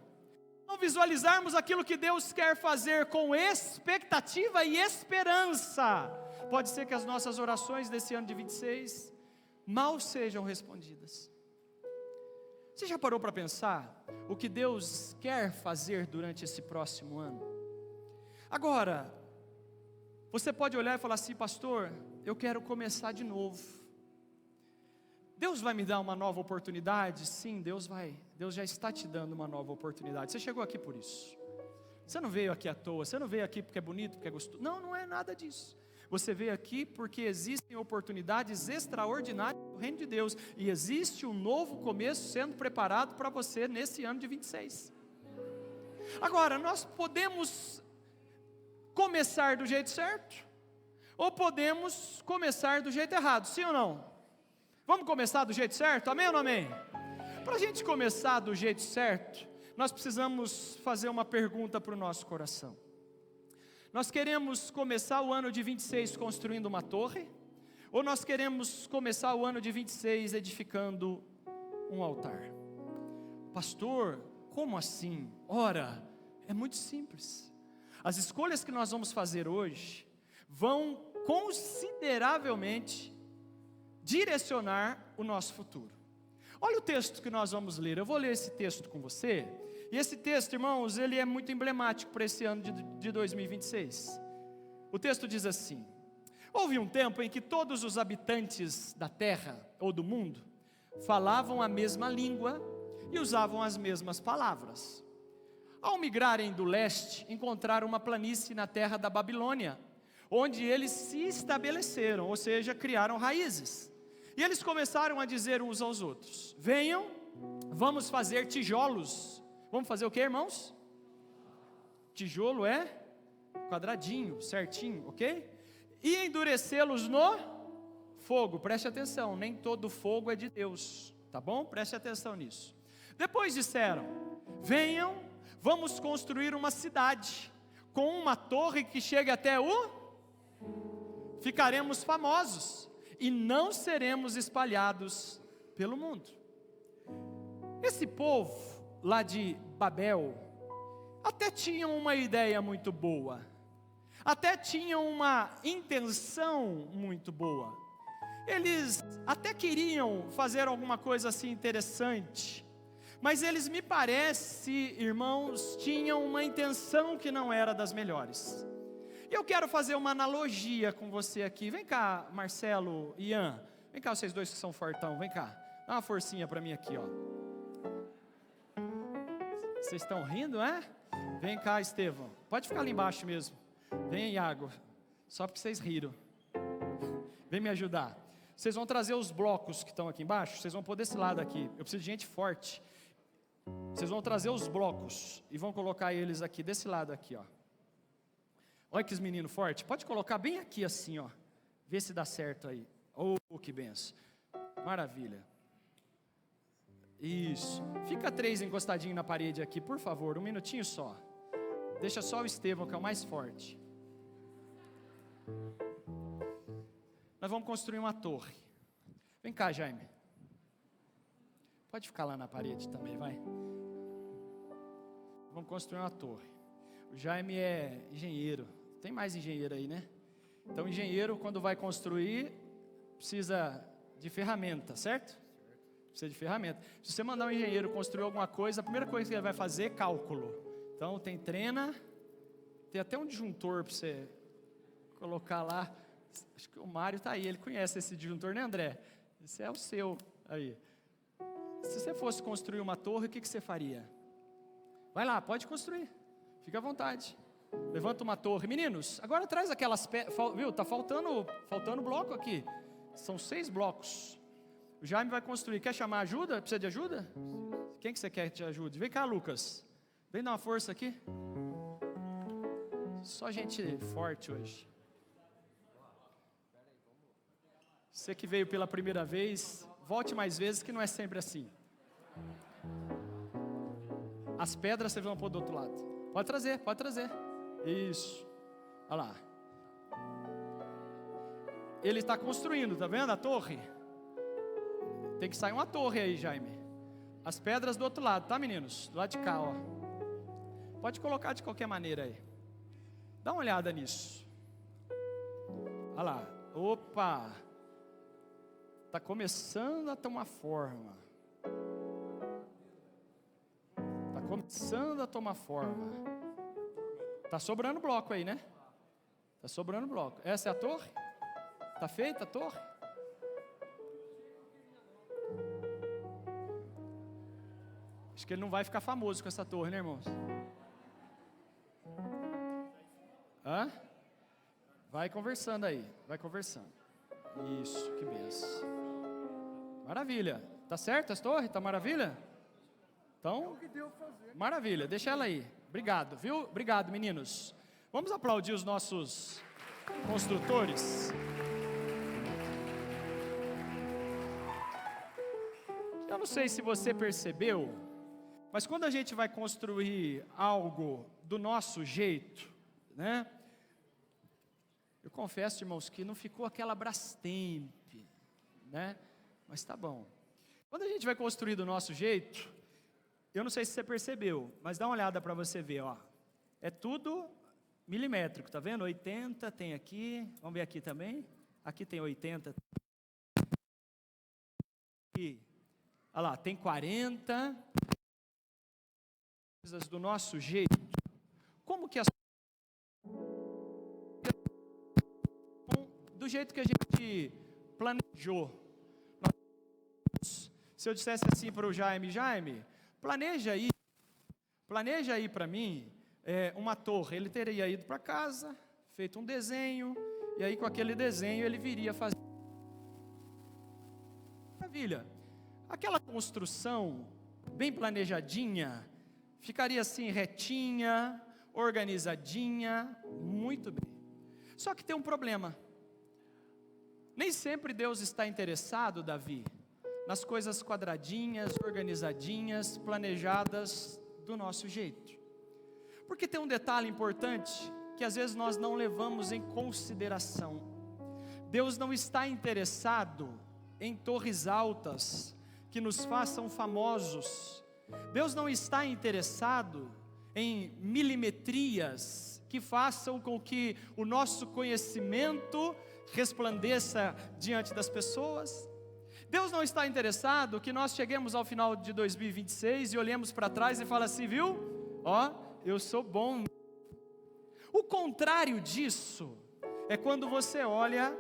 não visualizarmos aquilo que Deus quer fazer com expectativa e esperança, pode ser que as nossas orações desse ano de 26 mal sejam respondidas. Você já parou para pensar o que Deus quer fazer durante esse próximo ano? Agora, você pode olhar e falar assim, pastor, eu quero começar de novo. Deus vai me dar uma nova oportunidade? Sim, Deus vai. Deus já está te dando uma nova oportunidade. Você chegou aqui por isso. Você não veio aqui à toa, você não veio aqui porque é bonito, porque é gostoso. Não, não é nada disso. Você veio aqui porque existem oportunidades extraordinárias no reino de Deus. E existe um novo começo sendo preparado para você nesse ano de 26. Agora, nós podemos começar do jeito certo, ou podemos começar do jeito errado, sim ou não? Vamos começar do jeito certo? Amém ou não amém? Para a gente começar do jeito certo, nós precisamos fazer uma pergunta para o nosso coração. Nós queremos começar o ano de 26 construindo uma torre, ou nós queremos começar o ano de 26 edificando um altar? Pastor, como assim? Ora, é muito simples. As escolhas que nós vamos fazer hoje vão consideravelmente direcionar o nosso futuro. Olha o texto que nós vamos ler. Eu vou ler esse texto com você. E esse texto, irmãos, ele é muito emblemático para esse ano de 2026. O texto diz assim: houve um tempo em que todos os habitantes da terra ou do mundo falavam a mesma língua e usavam as mesmas palavras. Ao migrarem do leste, encontraram uma planície na terra da Babilônia, onde eles se estabeleceram, ou seja, criaram raízes. E eles começaram a dizer uns aos outros: venham, vamos fazer tijolos. Vamos fazer o que, irmãos? Tijolo é quadradinho, certinho, ok? E endurecê-los no fogo. Preste atenção, nem todo fogo é de Deus, tá bom? Preste atenção nisso. Depois disseram: venham, vamos construir uma cidade com uma torre que chegue até ficaremos famosos e não seremos espalhados pelo mundo. Esse povo lá de Babel até tinham uma ideia muito boa, até tinham uma intenção muito boa. Eles até queriam fazer alguma coisa assim interessante, mas eles, me parece, irmãos, tinham uma intenção que não era das melhores. E eu quero fazer uma analogia com você aqui. Vem cá, Marcelo e Ian. Vem cá, vocês dois que são fortão. Vem cá, dá uma forcinha para mim aqui, ó. Vocês estão rindo, é? Vem cá, Estevão. Pode ficar ali embaixo mesmo. Vem, Iago. Só porque vocês riram. Vem me ajudar. Vocês vão trazer os blocos que estão aqui embaixo. Vocês vão pôr desse lado aqui. Eu preciso de gente forte. Vocês vão trazer os blocos e vão colocar eles aqui, desse lado aqui, ó. Olha que menino forte. Pode colocar bem aqui assim, ó. Vê se dá certo aí. Oh, que benção. Maravilha. Isso. Fica 3 encostadinhos na parede aqui, por favor. 1 minutinho só. Deixa só o Estevão, que é o mais forte. Nós vamos construir uma torre. Vem cá, Jaime. Pode ficar lá na parede também, vai. Vamos construir uma torre. O Jaime é engenheiro. Tem mais engenheiro aí, né? Então, engenheiro, quando vai construir, precisa de ferramenta, certo? Precisa de ferramenta. Se você mandar um engenheiro construir alguma coisa, a primeira coisa que ele vai fazer é cálculo. Então, tem trena, tem até um disjuntor para você colocar lá. Acho que o Mário está aí, ele conhece esse disjuntor, né, André? Esse é o seu aí. Se você fosse construir uma torre, o que você faria? Vai lá, pode construir. Fica à vontade. Levanta uma torre. Meninos, agora traz aquelas pedras. Viu, tá faltando bloco aqui. São 6 blocos. O Jaime vai construir. Quer chamar ajuda? Precisa de ajuda? Quem que você quer que te ajude? Vem cá, Lucas. Vem dar uma força aqui. Só gente forte hoje. Você que veio pela primeira vez, volte mais vezes, que não é sempre assim. As pedras vocês vão pôr do outro lado. Pode trazer, pode trazer. Isso. Olha lá. Ele está construindo, tá vendo a torre? Tem que sair uma torre aí, Jaime. As pedras do outro lado, tá, meninos? Do lado de cá, ó. Pode colocar de qualquer maneira aí. Dá uma olhada nisso. Olha lá. Opa! Está começando a tomar forma. Está começando a tomar forma. Está sobrando bloco aí, né? Está sobrando bloco. Essa é a torre? Está feita a torre? Acho que ele não vai ficar famoso com essa torre, né, irmãos? Hã? Vai conversando aí, vai conversando. Isso, que benção. Maravilha. Tá certo essa torre? Tá maravilha? Então, maravilha, deixa ela aí. Obrigado, viu? Obrigado, meninos. Vamos aplaudir os nossos construtores. Eu não sei se você percebeu, mas quando a gente vai construir algo do nosso jeito, né? Eu confesso, irmãos, que não ficou aquela Brastemp, né? Mas tá bom. Quando a gente vai construir do nosso jeito, eu não sei se você percebeu, mas dá uma olhada para você ver, ó. É tudo milimétrico, tá vendo? 80 tem aqui, vamos ver aqui também. Aqui tem 80. Aqui, olha lá, tem 40. Coisas do nosso jeito. Como que as do jeito que a gente planejou. Se eu dissesse assim para o Jaime, planeja aí para mim uma torre. Ele teria ido para casa, feito um desenho, e aí com aquele desenho ele viria fazer. Maravilha. Aquela construção bem planejadinha, ficaria assim retinha, organizadinha, muito bem. Só que tem um problema. Nem sempre Deus está interessado, Davi, nas coisas quadradinhas, organizadinhas, planejadas do nosso jeito. Porque tem um detalhe importante que às vezes nós não levamos em consideração. Deus não está interessado em torres altas que nos façam famosos. Deus não está interessado em milimetrias que façam com que o nosso conhecimento resplandeça diante das pessoas. Deus não está interessado que nós cheguemos ao final de 2026 e olhemos para trás e falemos assim, viu? Ó, eu sou bom. O contrário disso é quando você olha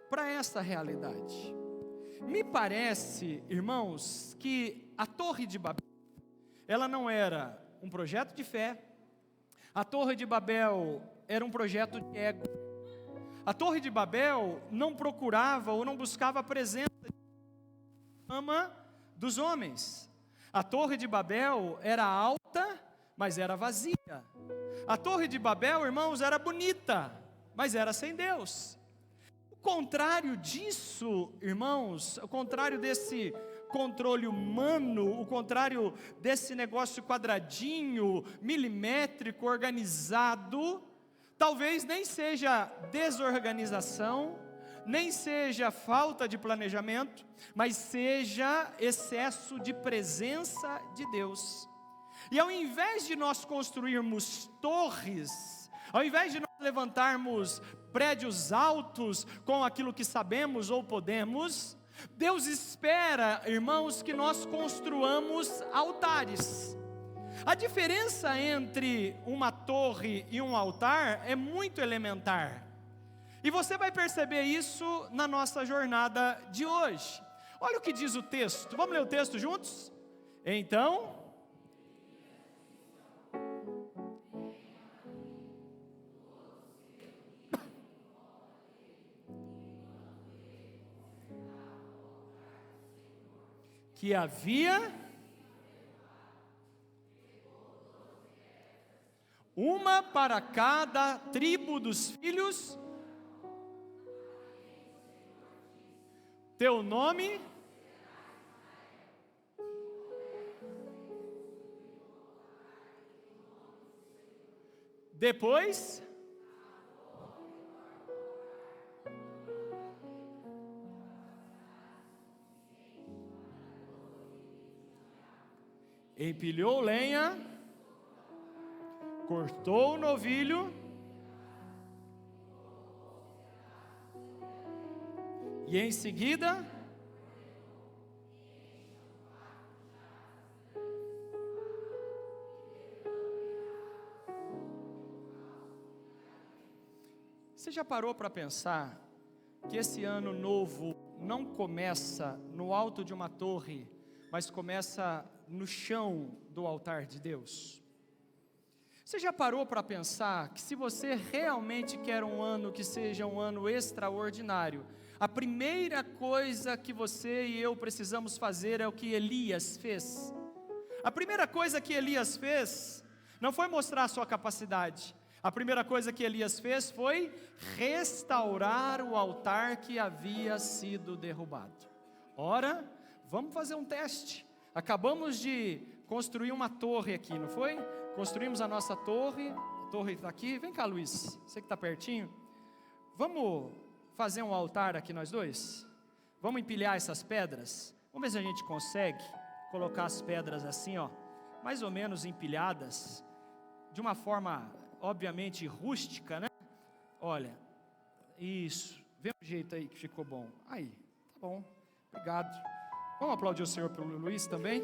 para essa realidade. Me parece, irmãos, que a Torre de Babel, ela não era um projeto de fé. A Torre de Babel era um projeto de ego. A Torre de Babel não procurava ou não buscava a presença dos homens. A Torre de Babel era alta, mas era vazia. A Torre de Babel, irmãos, era bonita, mas era sem Deus. O contrário disso, irmãos, o contrário desse controle humano, o contrário desse negócio quadradinho, milimétrico, organizado, talvez nem seja desorganização, nem seja falta de planejamento, mas seja excesso de presença de Deus. E ao invés de nós construirmos torres, ao invés de nós levantarmos prédios altos com aquilo que sabemos ou podemos, Deus espera, irmãos, que nós construamos altares. A diferença entre uma torre e um altar é muito elementar. E você vai perceber isso na nossa jornada de hoje. Olha o que diz o texto. Vamos ler o texto juntos? Então, que havia uma para cada tribo dos filhos. Teu nome depois empilhou lenha, cortou o novilho e em seguida você já parou para pensar que esse ano novo não começa no alto de uma torre, mas começa no chão do altar de Deus? Você já parou para pensar que se você realmente quer um ano que seja um ano extraordinário, a primeira coisa que você e eu precisamos fazer é o que Elias fez? A primeira coisa que Elias fez não foi mostrar a sua capacidade. A primeira coisa que Elias fez foi restaurar o altar que havia sido derrubado. Ora, vamos fazer um teste. Acabamos de construir uma torre aqui, não foi? Construímos a nossa torre. A torre está aqui. Vem cá, Luiz, você que está pertinho. vamos fazer um altar aqui nós dois? Vamos empilhar essas pedras? Vamos ver se a gente consegue colocar as pedras assim, ó, mais ou menos empilhadas, de uma forma, obviamente, rústica, né? Olha, isso, vê um jeito aí que ficou bom. Aí, tá bom, obrigado. Vamos aplaudir o Senhor pelo Luiz também?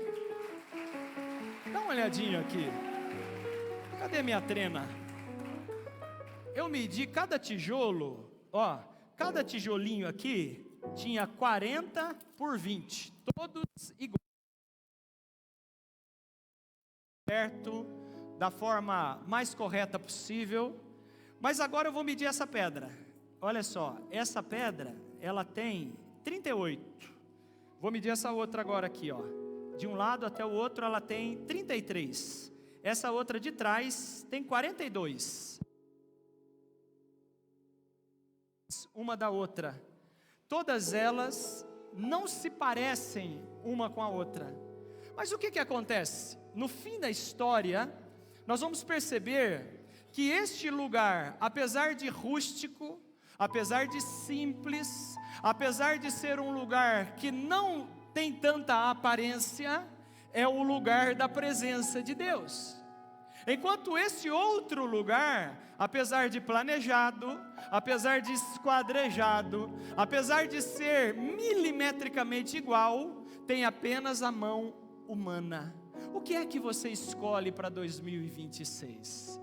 Dá uma olhadinha aqui. Cadê minha trena? Eu medi cada tijolo, ó, cada tijolinho aqui tinha 40 por 20, todos iguais, certo, da forma mais correta possível. Mas agora eu vou medir essa pedra. Olha só, essa pedra, ela tem 38. Vou medir essa outra agora aqui, ó. De um lado até o outro ela tem 33. Essa outra de trás tem 42. Uma da outra. Todas elas não se parecem uma com a outra. Mas o que acontece? No fim da história, nós vamos perceber que este lugar, apesar de rústico, apesar de simples, apesar de ser um lugar que não tem tanta aparência, é o lugar da presença de Deus. Enquanto esse outro lugar, apesar de planejado, apesar de esquadrejado, apesar de ser milimetricamente igual, tem apenas a mão humana. O que é que você escolhe para 2026?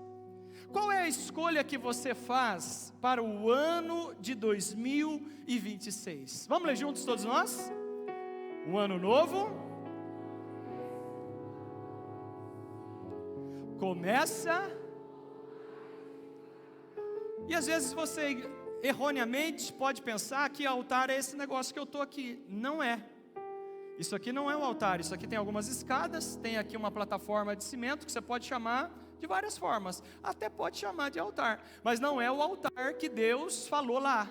Qual é a escolha que você faz para o ano de 2026? Vamos ler juntos todos nós? Um ano novo começa. E às vezes você erroneamente pode pensar que altar é esse negócio que eu estou aqui. Não é. Isso aqui não é um altar, isso aqui tem algumas escadas, tem aqui uma plataforma de cimento que você pode chamar de várias formas, até pode chamar de altar, mas não é o altar que Deus falou lá.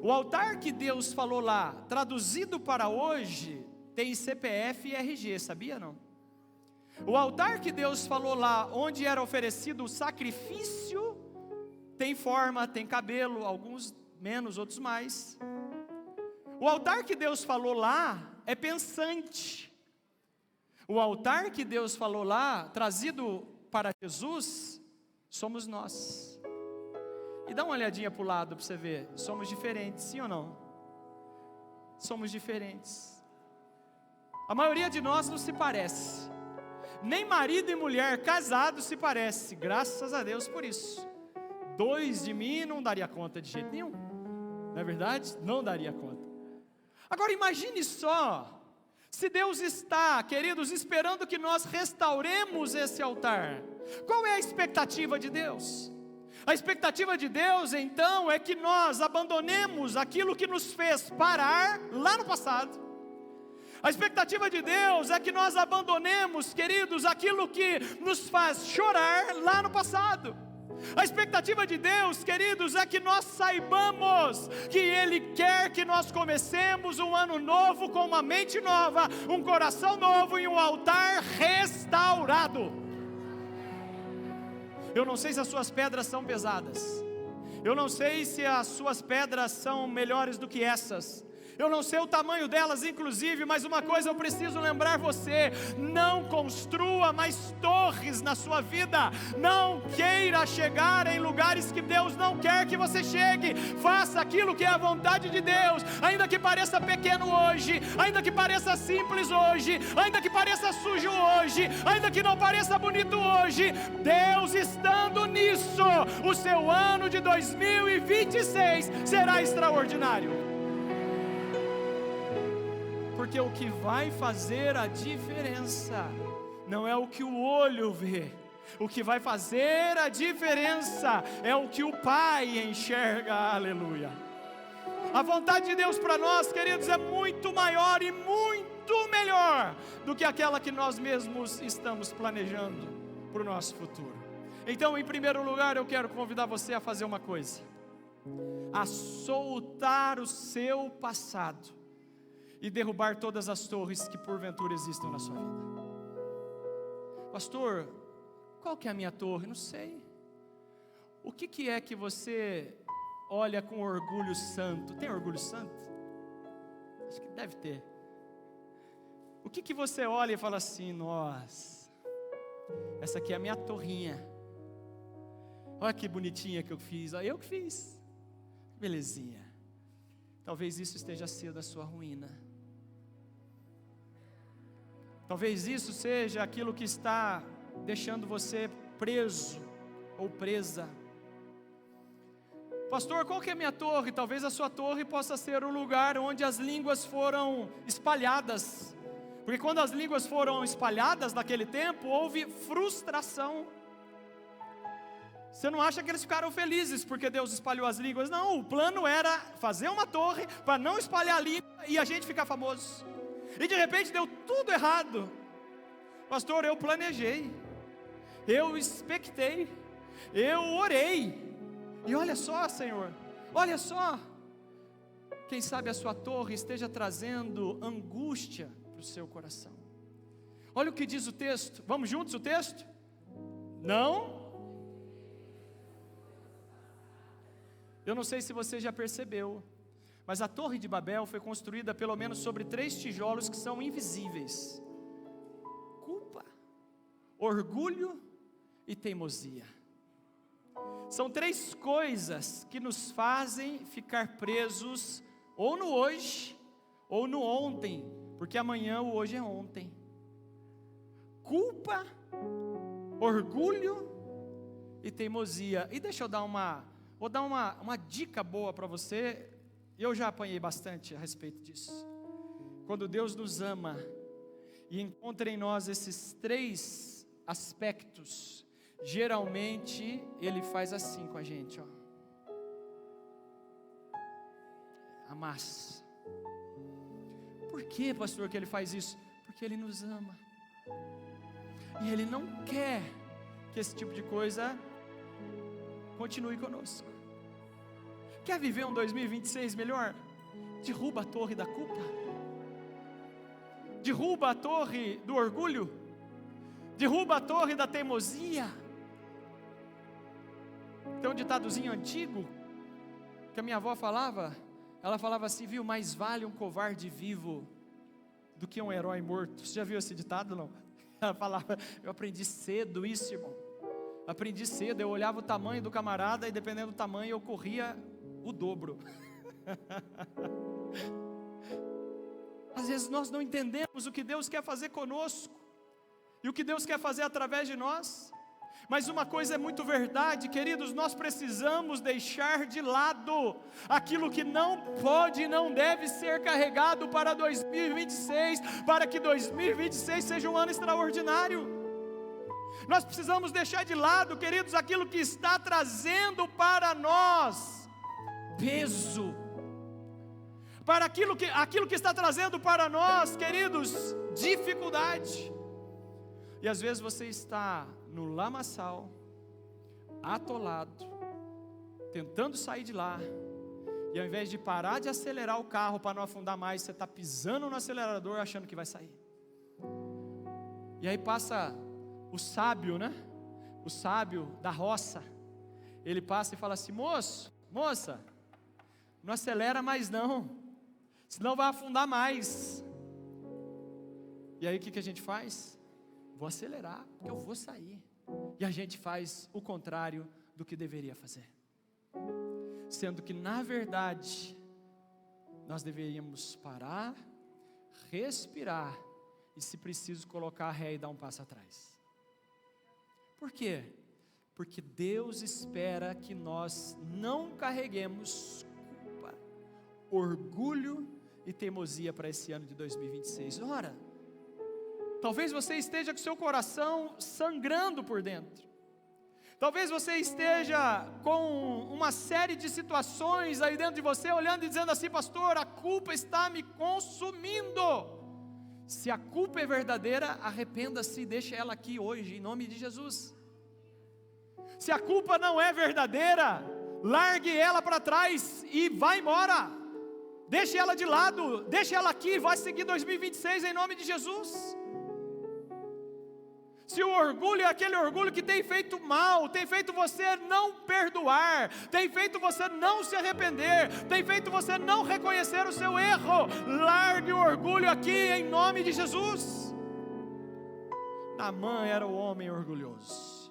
O altar que Deus falou lá, traduzido para hoje, tem CPF e RG, sabia não? O altar que Deus falou lá, onde era oferecido o sacrifício, tem forma, tem cabelo, alguns menos, outros mais. O altar que Deus falou lá é pensante. O altar que Deus falou lá, trazido para Jesus, somos nós. E dá uma olhadinha para o lado para você ver, somos diferentes, sim ou não? Somos diferentes. A maioria de nós não se parece. Nem marido e mulher casados se parece, graças a Deus por isso. 2 de mim não daria conta de jeito nenhum. Não é verdade? Não daria conta. Agora imagine só, se Deus está, queridos, esperando que nós restauremos esse altar. Qual é a expectativa de Deus? A expectativa de Deus, então, é que nós abandonemos aquilo que nos fez parar lá no passado. A expectativa de Deus é que nós abandonemos, queridos, aquilo que nos faz chorar lá no passado. A expectativa de Deus, queridos, é que nós saibamos que Ele quer que nós comecemos um ano novo com uma mente nova, um coração novo e um altar restaurado. Eu não sei se as suas pedras são pesadas, eu não sei se as suas pedras são melhores do que essas, eu não sei o tamanho delas inclusive, mas uma coisa eu preciso lembrar você: não construa mais torres na sua vida, não queira chegar em lugares que Deus não quer que você chegue. Faça aquilo que é a vontade de Deus, ainda que pareça pequeno hoje, ainda que pareça simples hoje, ainda que pareça sujo hoje, ainda que não pareça bonito hoje. Deus estando nisso, o seu ano de 2026 será extraordinário. Porque o que vai fazer a diferença não é o que o olho vê, o que vai fazer a diferença é o que o Pai enxerga, aleluia. A vontade de Deus para nós, queridos, é muito maior e muito melhor do que aquela que nós mesmos estamos planejando para o nosso futuro. Então, em primeiro lugar, eu quero convidar você a fazer uma coisa: a soltar o seu passado e derrubar todas as torres que porventura existam na sua vida. Pastor, qual que é a minha torre? Não sei. O que é que você olha com orgulho santo? Tem orgulho santo? Acho que deve ter. O que você olha e fala assim: nossa, essa aqui é a minha torrinha. Olha que bonitinha que eu fiz. Olha, eu que fiz. Belezinha. Talvez isso esteja sendo a sua ruína. Talvez isso seja aquilo que está deixando você preso ou presa. Pastor, qual que é a minha torre? Talvez a sua torre possa ser o lugar onde as línguas foram espalhadas. Porque quando as línguas foram espalhadas naquele tempo, houve frustração. Você não acha que eles ficaram felizes porque Deus espalhou as línguas? Não, o plano era fazer uma torre para não espalhar a língua e a gente ficar famoso. E de repente deu tudo errado. Pastor, eu planejei, eu expectei, eu orei. E olha só, Senhor, olha só. Quem sabe a sua torre esteja trazendo angústia para o seu coração. Olha o que diz o texto. Vamos juntos o texto? Não. Eu não sei se você já percebeu, mas a Torre de Babel foi construída pelo menos sobre 3 tijolos que são invisíveis: culpa, orgulho e teimosia. São 3 coisas que nos fazem ficar presos ou no hoje ou no ontem, porque amanhã o hoje é ontem. Culpa, orgulho e teimosia. E deixa eu dar vou dar uma dica boa para você. Eu já apanhei bastante a respeito disso. Quando Deus nos ama e encontra em nós esses 3 aspectos, geralmente Ele faz assim com a gente, ó. Amassa. Por que, pastor, que Ele faz isso? Porque Ele nos ama. E Ele não quer que esse tipo de coisa continue conosco. Quer viver um 2026 melhor? Derruba a torre da culpa. Derruba a torre do orgulho. Derruba a torre da teimosia. Tem um ditadozinho antigo que a minha avó falava. Ela falava assim, viu, mais vale um covarde vivo do que um herói morto. Você já viu esse ditado, não? Ela falava, eu aprendi cedo isso, irmão. Aprendi cedo, eu olhava o tamanho do camarada e dependendo do tamanho eu corria o dobro. Às vezes nós não entendemos o que Deus quer fazer conosco e o que Deus quer fazer através de nós. Mas uma coisa é muito verdade, queridos, nós precisamos deixar de lado aquilo que não pode e não deve ser carregado para 2026, para que 2026 seja um ano extraordinário. Nós precisamos deixar de lado, queridos, aquilo que está trazendo para nós peso, para aquilo que está trazendo para nós, queridos, dificuldade. E às vezes você está no lamaçal, atolado, tentando sair de lá, e ao invés de parar de acelerar o carro para não afundar mais, você está pisando no acelerador achando que vai sair. E aí passa o sábio, né? O sábio da roça. Ele passa e fala assim, moça, não acelera mais não, senão vai afundar mais. E aí o que a gente faz? Vou acelerar, porque eu vou sair. E a gente faz o contrário do que deveria fazer. Sendo que na verdade nós deveríamos parar, respirar e se preciso colocar a ré e dar um passo atrás. Por quê? Porque Deus espera que nós não carreguemos culpa, orgulho e teimosia para esse ano de 2026. Ora, talvez você esteja com seu coração sangrando por dentro. Talvez você esteja com uma série de situações aí dentro de você, olhando e dizendo assim, pastor, a culpa está me consumindo. Se a culpa é verdadeira, arrependa-se e deixe ela aqui hoje, em nome de Jesus. Se a culpa não é verdadeira, largue ela para trás e vá embora. Deixe ela de lado, deixe ela aqui, vai seguir 2026 em nome de Jesus. Se o orgulho é aquele orgulho que tem feito mal, tem feito você não perdoar, tem feito você não se arrepender, tem feito você não reconhecer o seu erro, largue o orgulho aqui em nome de Jesus. Naamã era o homem orgulhoso,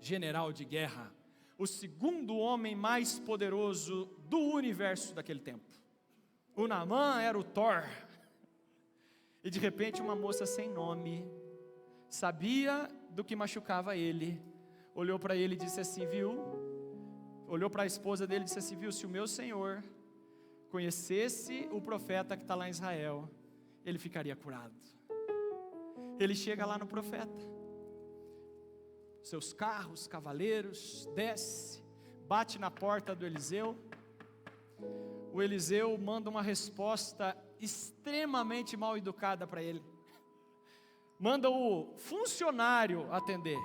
general de guerra, o segundo homem mais poderoso do universo daquele tempo. O Naamã era o Thor. E de repente uma moça sem nome, sabia do que machucava ele, olhou para ele e disse assim, viu? Olhou para a esposa dele e disse assim, viu? Se o meu senhor conhecesse o profeta que está lá em Israel, ele ficaria curado. Ele chega lá no profeta, seus carros, cavaleiros, desce, bate na porta do Eliseu. O Eliseu manda uma resposta extremamente mal educada para ele. Manda o funcionário atender.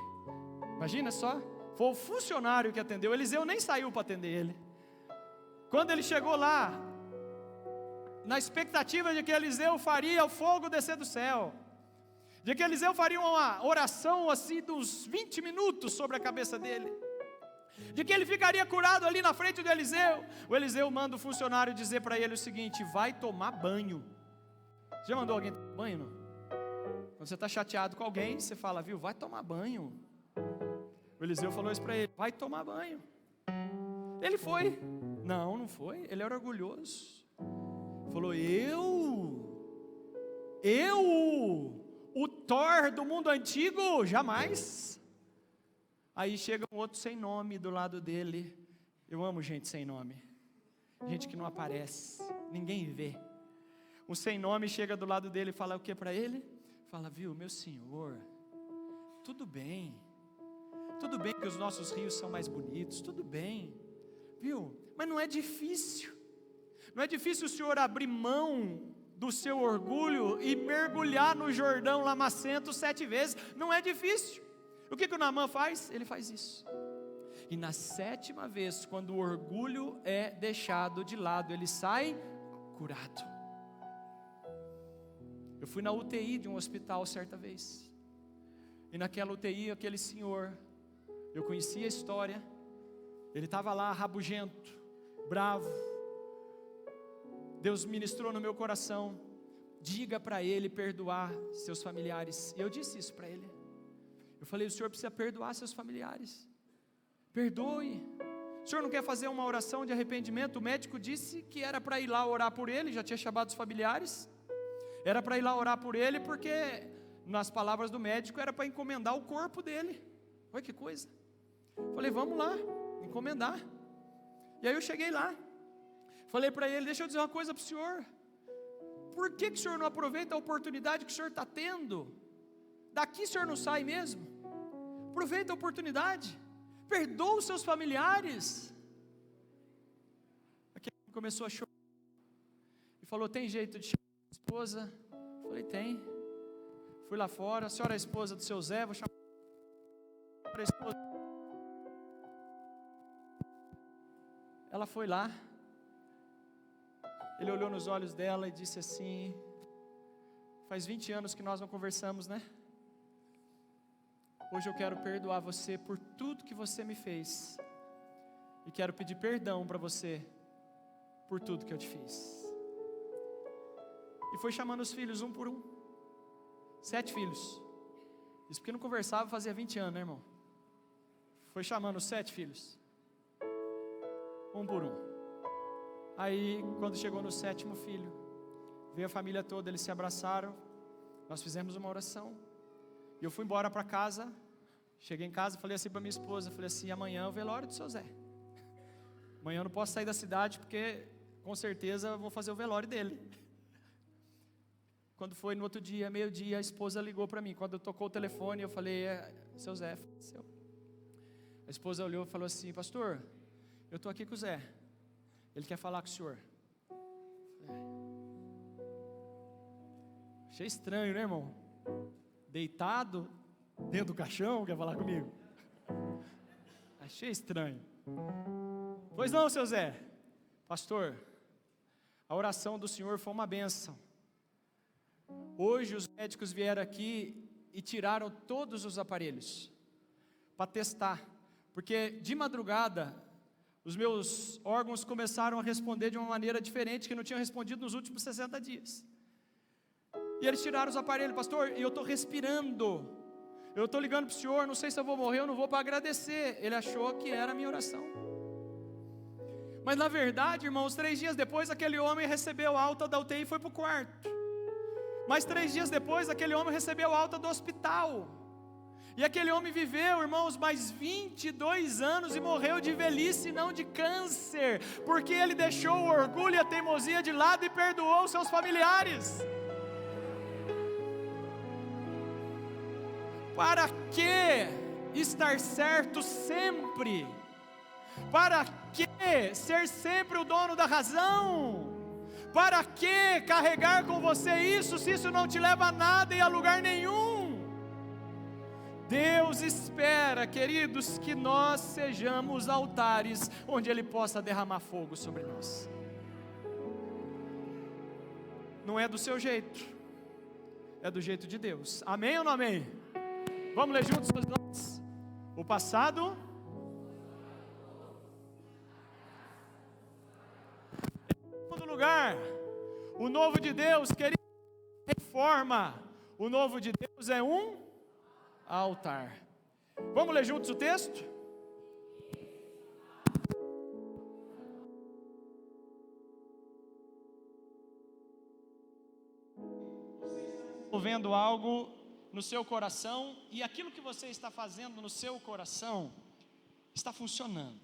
Imagina só, foi o funcionário que atendeu. O Eliseu nem saiu para atender ele. Quando ele chegou lá, na expectativa de que Eliseu faria o fogo descer do céu, de que Eliseu faria uma oração assim de uns 20 minutos sobre a cabeça dele, de que ele ficaria curado ali na frente do Eliseu, o Eliseu manda o funcionário dizer para ele o seguinte: vai tomar banho. Já mandou alguém tomar banho? Não? Quando você está chateado com alguém, você fala, viu, vai tomar banho. O Eliseu falou isso para ele, vai tomar banho. Ele foi. Não, não foi, ele era orgulhoso. Falou, o Thor do mundo antigo, jamais. Aí chega um outro sem nome do lado dele. Eu amo gente sem nome, gente que não aparece, ninguém vê. Um sem nome chega do lado dele e fala o que para ele? Fala, viu, meu senhor, tudo bem que os nossos rios são mais bonitos, tudo bem, viu, mas não é difícil o senhor abrir mão do seu orgulho e mergulhar no Jordão lamacento 7 vezes, não é difícil. O que o Naamã faz? Ele faz isso. E na 7ª vez, quando o orgulho é deixado de lado, ele sai curado. Eu fui na UTI de um hospital certa vez, e naquela UTI, aquele senhor, eu conhecia a história, ele estava lá rabugento, bravo. Deus ministrou no meu coração, diga para ele perdoar seus familiares, e eu disse isso para ele. Eu falei, o senhor precisa perdoar seus familiares, perdoe. O senhor não quer fazer uma oração de arrependimento? O médico disse que era para ir lá orar por ele, já tinha chamado os familiares, era para ir lá orar por ele, porque nas palavras do médico era para encomendar o corpo dele. Olha que coisa. Falei, vamos lá, encomendar. E aí eu cheguei lá, falei para ele, deixa eu dizer uma coisa para o senhor, por que o senhor não aproveita a oportunidade que o senhor está tendo? Daqui o senhor não sai mesmo? Aproveita a oportunidade, perdoa os seus familiares. Aqui começou a chorar e falou, tem jeito de chamar a esposa? Falei, tem. Fui lá fora, a senhora é a esposa do seu Zé, vou chamar a esposa. Ela foi lá, ele olhou nos olhos dela e disse assim, faz 20 anos que nós não conversamos, né? Hoje eu quero perdoar você por tudo que você me fez, e quero pedir perdão para você por tudo que eu te fiz. E foi chamando os filhos um por um, 7 filhos, isso porque não conversava fazia 20 anos, né, irmão? Foi chamando os 7 filhos, um por um. Aí quando chegou no 7º filho, veio a família toda, eles se abraçaram, nós fizemos uma oração, e eu fui embora para casa. Cheguei em casa, falei assim para minha esposa, falei assim, amanhã é o velório do seu Zé, amanhã eu não posso sair da cidade, porque com certeza eu vou fazer o velório dele. Quando foi no outro dia, meio-dia, a esposa ligou para mim. Quando tocou o telefone, eu falei, seu Zé faleceu. A esposa olhou e falou assim, pastor, eu estou aqui com o Zé, ele quer falar com o senhor. Achei estranho, né, irmão? Deitado dentro do caixão, quer falar comigo? Achei estranho. Pois não, seu Zé. Pastor, a oração do senhor foi uma bênção. Hoje os médicos vieram aqui e tiraram todos os aparelhos para testar, porque de madrugada os meus órgãos começaram a responder de uma maneira diferente que não tinham respondido nos últimos 60 dias. E eles tiraram os aparelhos, pastor, e eu estou respirando, eu estou ligando para o senhor, não sei se eu vou morrer ou não vou, para agradecer. Ele achou que era a minha oração. Mas na verdade, irmãos, 3 dias depois aquele homem recebeu alta da UTI e foi para o quarto. Mas 3 dias depois aquele homem recebeu alta do hospital. E aquele homem viveu, irmãos, mais 22 anos e morreu de velhice, não de câncer, porque ele deixou o orgulho e a teimosia de lado e perdoou seus familiares. Para que estar certo sempre? Para que ser sempre o dono da razão? Para que carregar com você isso, se isso não te leva a nada e a lugar nenhum? Deus espera, queridos, que nós sejamos altares onde Ele possa derramar fogo sobre nós. Não é do seu jeito, é do jeito de Deus. Amém ou não amém? Vamos ler juntos os nomes? O passado, em segundo lugar, o novo de Deus, querido, reforma. O novo de Deus é um altar. Vamos ler juntos o texto? Vendo algo no seu coração, e aquilo que você está fazendo no seu coração está funcionando,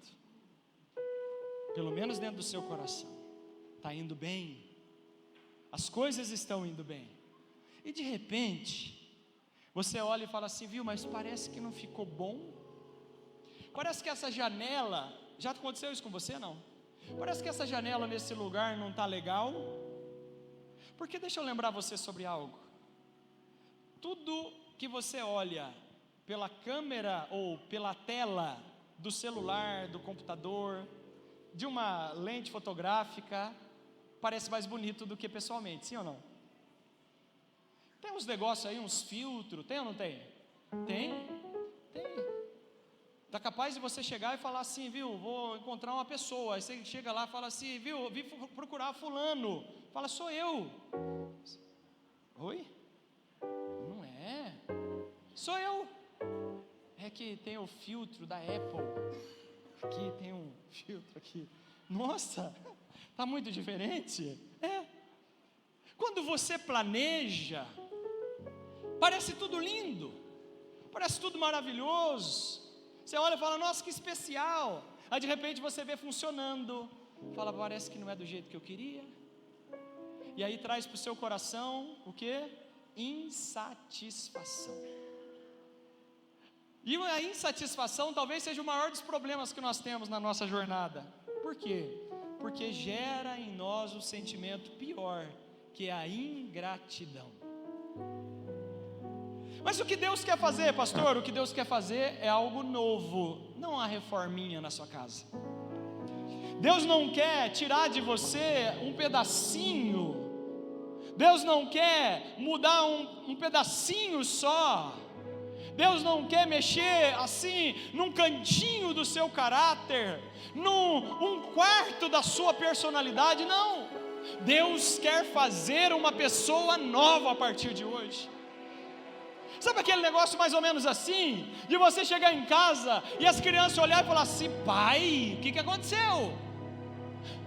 pelo menos dentro do seu coração, está indo bem, as coisas estão indo bem, e de repente você olha e fala assim, viu, mas parece que não ficou bom, parece que essa janela, já aconteceu isso com você não? Parece que essa janela nesse lugar não está legal, porque deixa eu lembrar você sobre algo. Tudo que você olha pela câmera ou pela tela do celular, do computador, de uma lente fotográfica, parece mais bonito do que pessoalmente, sim ou não? Tem uns negócios aí, uns filtros, tem ou não tem? Tem. Tá capaz de você chegar e falar assim, viu, vou encontrar uma pessoa, aí você chega lá e fala assim, viu, vim procurar fulano, fala, sou eu. Oi? Não é, sou eu. É que tem o filtro da Apple, aqui tem um filtro aqui, nossa, está muito diferente. Quando você planeja, parece tudo lindo, parece tudo maravilhoso, você olha e fala, nossa, que especial, aí de repente você vê funcionando, fala, parece que não é do jeito que eu queria, e aí traz para o seu coração, o que? Insatisfação. E a insatisfação talvez seja o maior dos problemas que nós temos na nossa jornada. Por quê? Porque gera em nós o sentimento pior, que é a ingratidão. Mas o que Deus quer fazer, pastor? O que Deus quer fazer é algo novo, não uma reforminha na sua casa. Deus não quer tirar de você um pedacinho, Deus não quer mudar um pedacinho só, Deus não quer mexer assim num cantinho do seu caráter, num quarto da sua personalidade, não. Deus quer fazer uma pessoa nova a partir de hoje. Sabe aquele negócio mais ou menos assim, de você chegar em casa e as crianças olharem e falar assim, pai, o que aconteceu?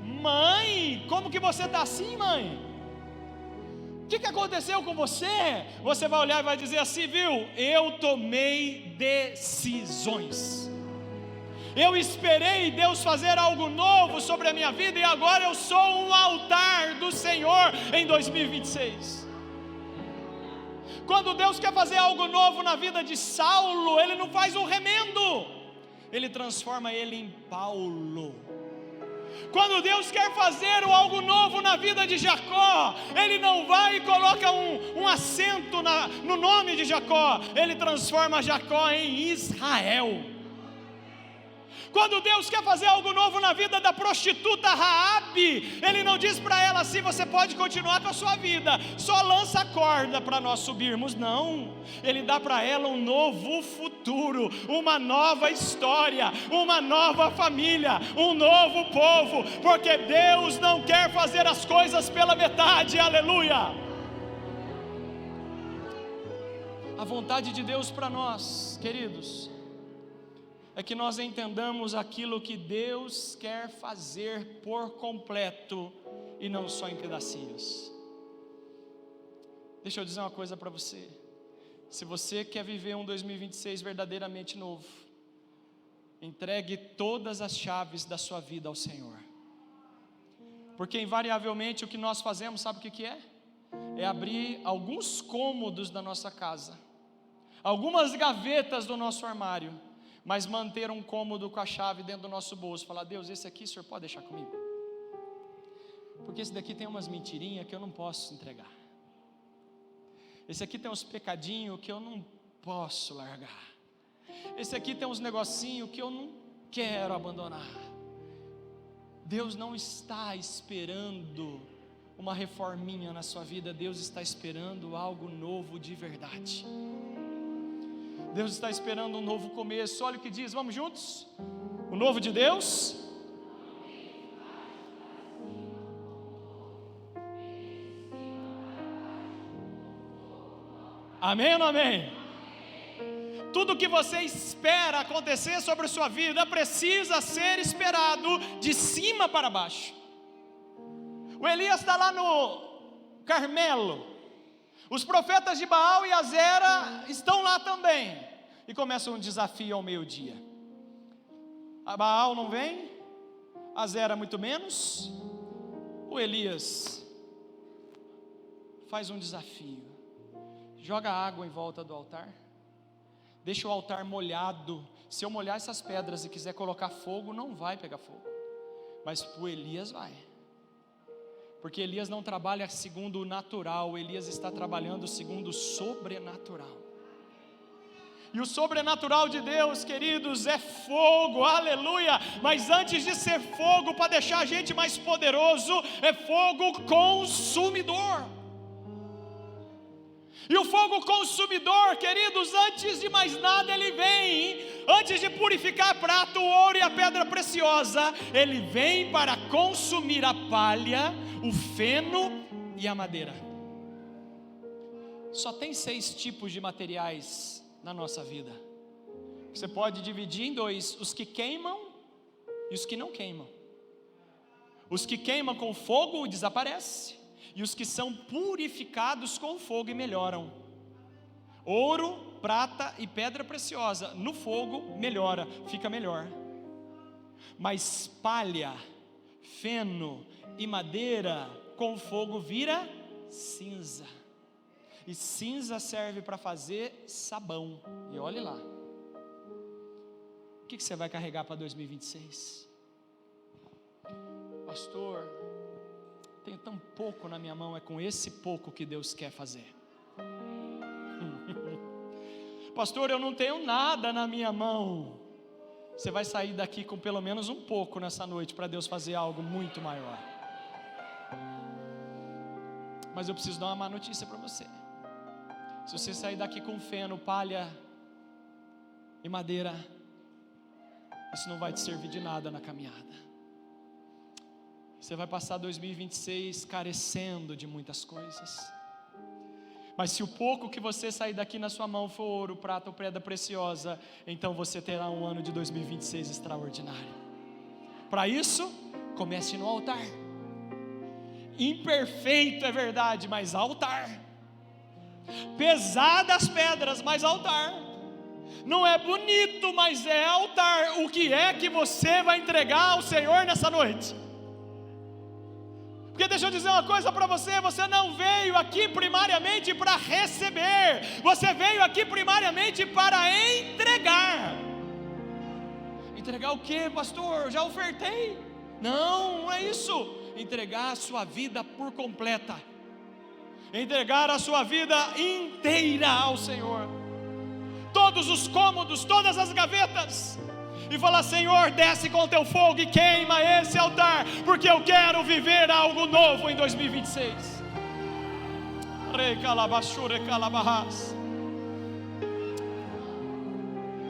Mãe, como que você está assim, mãe? O que aconteceu com você? Você vai olhar e vai dizer assim, viu, eu tomei decisões, eu esperei Deus fazer algo novo sobre a minha vida, e agora eu sou um altar do Senhor em 2026. Quando Deus quer fazer algo novo na vida de Saulo, Ele não faz um remendo, Ele transforma ele em Paulo. Quando Deus quer fazer algo novo na vida de Jacó, Ele não vai e coloca um acento no nome de Jacó, Ele transforma Jacó em Israel. Quando Deus quer fazer algo novo na vida da prostituta Raabe, Ele não diz para ela assim: você pode continuar com a sua vida, só lança a corda para nós subirmos. Não, Ele dá para ela um novo futuro, uma nova história, uma nova família, um novo povo, porque Deus não quer fazer as coisas pela metade. Aleluia! A vontade de Deus para nós, queridos, é que nós entendamos aquilo que Deus quer fazer por completo e não só em pedacinhos. Deixa eu dizer uma coisa para você: se você quer viver um 2026 verdadeiramente novo, entregue todas as chaves da sua vida ao Senhor, porque invariavelmente o que nós fazemos, sabe o que é? É abrir alguns cômodos da nossa casa, algumas gavetas do nosso armário, mas manter um cômodo com a chave dentro do nosso bolso, falar: Deus, esse aqui o Senhor pode deixar comigo, porque esse daqui tem umas mentirinhas que eu não posso entregar, esse aqui tem uns pecadinhos que eu não posso largar, esse aqui tem uns negocinhos que eu não quero abandonar. Deus não está esperando uma reforminha na sua vida, Deus está esperando algo novo de verdade. Deus está esperando um novo começo. Olha o que diz, vamos juntos? O novo de Deus. Amém ou não amém? Tudo que você espera acontecer sobre a sua vida precisa ser esperado de cima para baixo. O Elias está lá no Carmelo, os profetas de Baal e Azera estão lá também, e começa um desafio ao meio-dia. A Baal não vem, Azera muito menos. O Elias faz um desafio: joga água em volta do altar, deixa o altar molhado. Se eu molhar essas pedras e quiser colocar fogo, não vai pegar fogo, mas para o Elias vai, porque Elias não trabalha segundo o natural, Elias está trabalhando segundo o sobrenatural. E o sobrenatural de Deus, queridos, é fogo, aleluia. Mas antes de ser fogo para deixar a gente mais poderoso, é fogo consumidor. E o fogo consumidor, queridos, antes de mais nada ele vem, antes de purificar a prata, o ouro e a pedra preciosa, ele vem para consumir a palha, o feno e a madeira. Só tem 6 tipos de materiais na nossa vida. Você pode dividir em 2: os que queimam e os que não queimam. Os que queimam com fogo desaparecem, e os que são purificados com fogo e melhoram. Ouro, prata e pedra preciosa no fogo melhora, fica melhor. Mas palha, feno e madeira com fogo vira cinza. E cinza serve para fazer sabão. E olhe lá, o que você vai carregar para 2026? Pastor, tenho tão pouco na minha mão. É com esse pouco que Deus quer fazer. Pastor, eu não tenho nada na minha mão. Você vai sair daqui com pelo menos um pouco nessa noite, para Deus fazer algo muito maior. Mas eu preciso dar uma má notícia para você. Se você sair daqui com feno, palha e madeira, isso não vai te servir de nada na caminhada. Você vai passar 2026 carecendo de muitas coisas. Mas se o pouco que você sair daqui na sua mão for ouro, prata ou pedra preciosa, então você terá um ano de 2026 extraordinário. Para isso, comece no altar. Imperfeito é verdade, mas altar. Pesadas pedras, mas altar. Não é bonito, mas é altar. O que é que você vai entregar ao Senhor nessa noite? Porque deixa eu dizer uma coisa para você: você não veio aqui primariamente para receber, você veio aqui primariamente para entregar. Entregar o que, pastor? Já ofertei? Não, não é isso. Entregar a sua vida por completa, entregar a sua vida inteira ao Senhor. Todos os cômodos, todas as gavetas. e falar: Senhor, desce com teu fogo e queima esse altar, porque eu quero viver algo novo em 2026.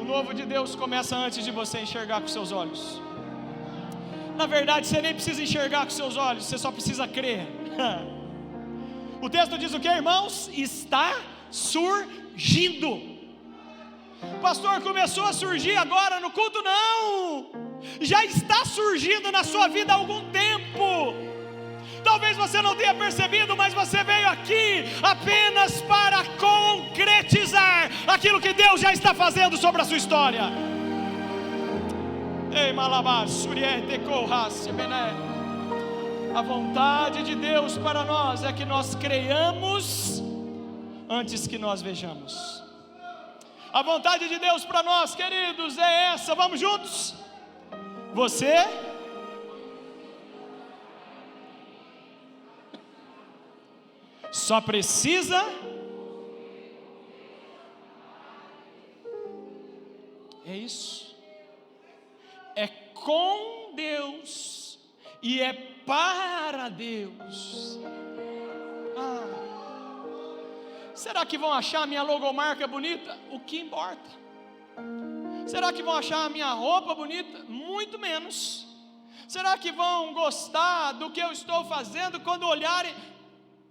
O novo de Deus começa antes de você enxergar com seus olhos. Na verdade, você nem precisa enxergar com seus olhos, você só precisa crer. O texto diz o que, irmãos? Está surgindo. Pastor, começou a surgir agora no culto? Não, já está surgindo na sua vida há algum tempo. Talvez você não tenha percebido, mas você veio aqui apenas para concretizar aquilo que Deus já está fazendo sobre a sua história. Ei, Malabar, Suriete, Corrace, Bené. A vontade de Deus para nós é que nós creiamos antes que nós vejamos. A vontade de Deus para nós, queridos, é essa. Vamos juntos? Você só precisa é isso. É com Deus e é para Deus. Será que vão achar a minha logomarca bonita? O que importa? Será que vão achar a minha roupa bonita? Muito menos. Será que vão gostar do que eu estou fazendo quando olharem?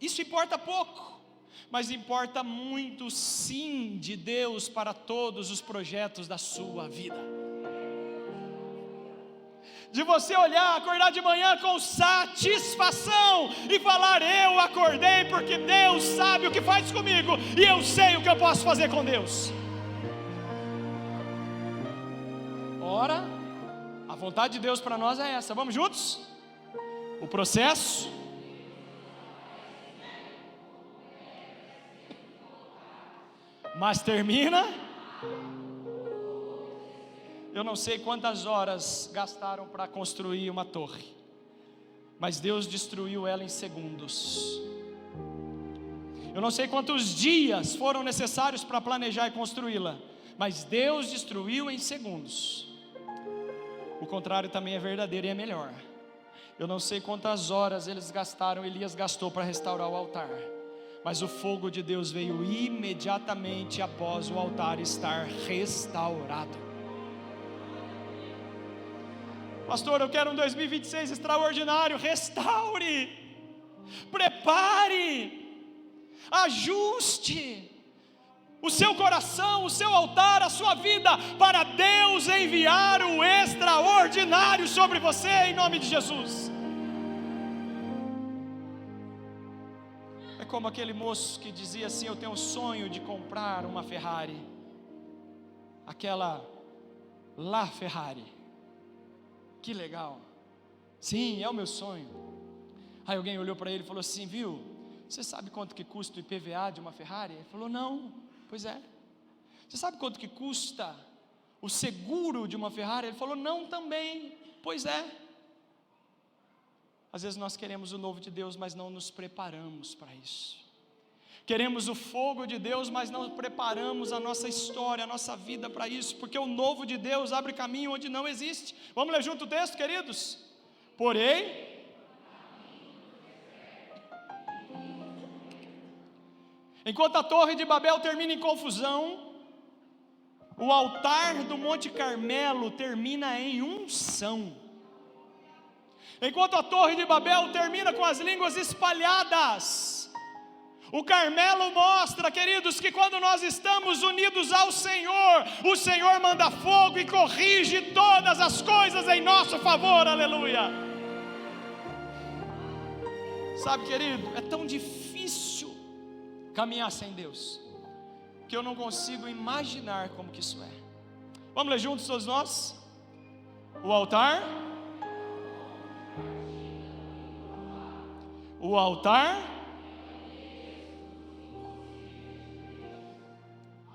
Isso importa pouco, mas importa muito sim de Deus para todos os projetos da sua vida. De você olhar, acordar de manhã com satisfação e falar: eu acordei porque Deus sabe o que faz comigo e eu sei o que eu posso fazer com Deus. Ora, a vontade de Deus para nós é essa. Vamos juntos? O processo mas termina. Eu não sei quantas horas gastaram para construir uma torre, mas Deus destruiu ela em segundos. Eu não sei quantos dias foram necessários para planejar e construí-la, mas Deus destruiu em segundos. O contrário também é verdadeiro e é melhor. Eu não sei quantas horas Elias gastou para restaurar o altar, mas o fogo de Deus veio imediatamente após o altar estar restaurado. Pastor, eu quero um 2026 extraordinário. Restaure, prepare, ajuste o seu coração, o seu altar, a sua vida, para Deus enviar o extraordinário sobre você, em nome de Jesus. É como aquele moço que dizia assim: eu tenho um sonho de comprar uma Ferrari, aquela La Ferrari. Que legal, sim, é o meu sonho. Aí alguém olhou para ele e falou assim: viu, você sabe quanto que custa o IPVA de uma Ferrari? Ele falou: não. Pois é. Você sabe quanto que custa o seguro de uma Ferrari? Ele falou: não também. Pois é. Às vezes nós queremos o novo de Deus, mas não nos preparamos para isso. Queremos o fogo de Deus, mas não preparamos a nossa história, a nossa vida para isso, porque o novo de Deus abre caminho onde não existe. Vamos ler junto o texto, queridos? Porém, enquanto a torre de Babel termina em confusão, o altar do Monte Carmelo termina em unção. Enquanto a torre de Babel termina com as línguas espalhadas, o Carmelo mostra, queridos, que quando nós estamos unidos ao Senhor, o Senhor manda fogo e corrige todas as coisas em nosso favor, aleluia. Sabe, querido, é tão difícil caminhar sem Deus, que eu não consigo imaginar como que isso é. Vamos ler juntos todos nós? O altar. O altar.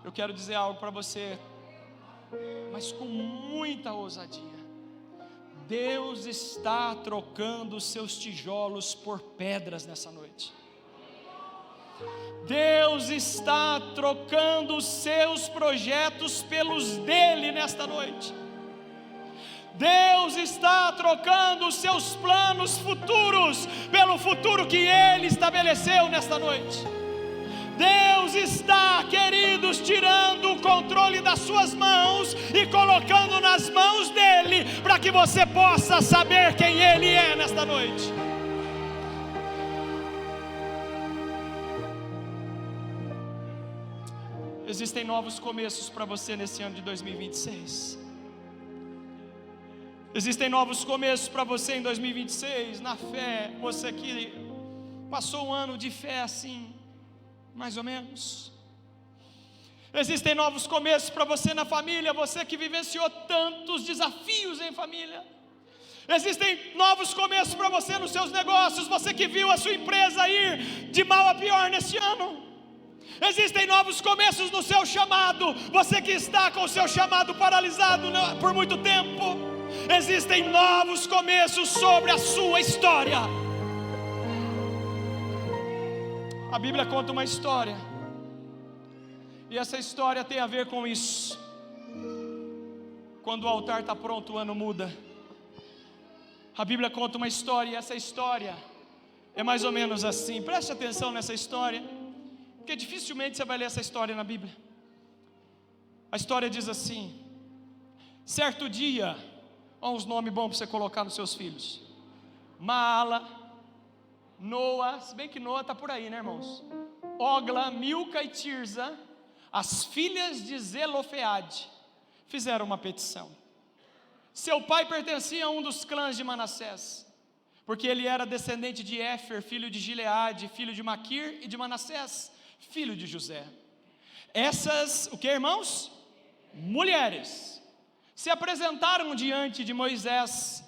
Eu quero dizer algo para você, mas com muita ousadia. Deus está trocando os seus tijolos por pedras nessa noite. Deus está trocando os seus projetos pelos dele nesta noite. Deus está trocando os seus planos futuros pelo futuro que Ele estabeleceu nesta noite. Deus está, queridos, tirando o controle das suas mãos e colocando nas mãos dEle, para que você possa saber quem Ele é nesta noite. Existem novos começos para você nesse ano de 2026. Existem novos começos para você em 2026, na fé. Você que passou um ano de fé assim, mais ou menos. Existem novos começos para você na família, você que vivenciou tantos desafios em família. Existem novos começos para você nos seus negócios, você que viu a sua empresa ir de mal a pior nesse ano. Existem novos começos no seu chamado, você que está com o seu chamado paralisado por muito tempo. Existem novos começos sobre a sua história. A Bíblia conta uma história, e essa história tem a ver com isso. Quando o altar está pronto, o ano muda. A Bíblia conta uma história, e essa história é mais ou menos assim. Preste atenção nessa história, porque dificilmente você vai ler essa história na Bíblia. A história diz assim: certo dia, olha uns nomes bons para você colocar nos seus filhos: Maala, Noa, se bem que Noa está por aí, né, irmãos? Ogla, Milca e Tirza, as filhas de Zelofeade, fizeram uma petição. Seu pai pertencia a um dos clãs de Manassés, porque ele era descendente de Éfer, filho de Gileade, filho de Maquir, e de Manassés, filho de José. Essas, o que, irmãos? Mulheres se apresentaram diante de Moisés,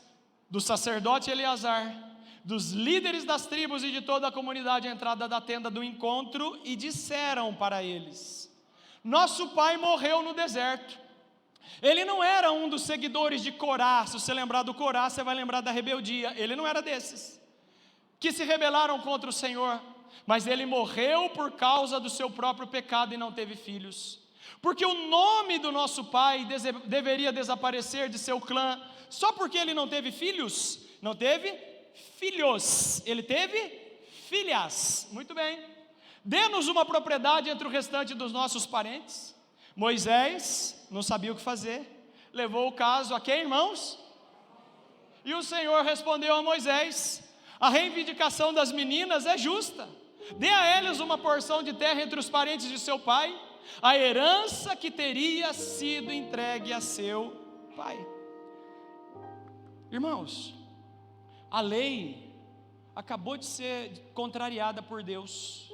do sacerdote Eleazar, dos líderes das tribos e de toda a comunidade à entrada da tenda do encontro, e disseram para eles: nosso pai morreu no deserto. Ele não era um dos seguidores de Corá. Se você lembrar do Corá, você vai lembrar da rebeldia. Ele não era desses que se rebelaram contra o Senhor, mas ele morreu por causa do seu próprio pecado e não teve filhos. Porque o nome do nosso pai deveria desaparecer de seu clã, só porque ele não teve filhos. Não teve filhos, ele teve filhas. Muito bem. Dê-nos uma propriedade entre o restante dos nossos parentes. Moisés não sabia o que fazer, levou o caso a quem, irmãos? E o Senhor respondeu a Moisés: a reivindicação das meninas é justa. Dê a elas uma porção de terra entre os parentes de seu pai, a herança que teria sido entregue a seu pai. Irmãos, a lei acabou de ser contrariada por Deus.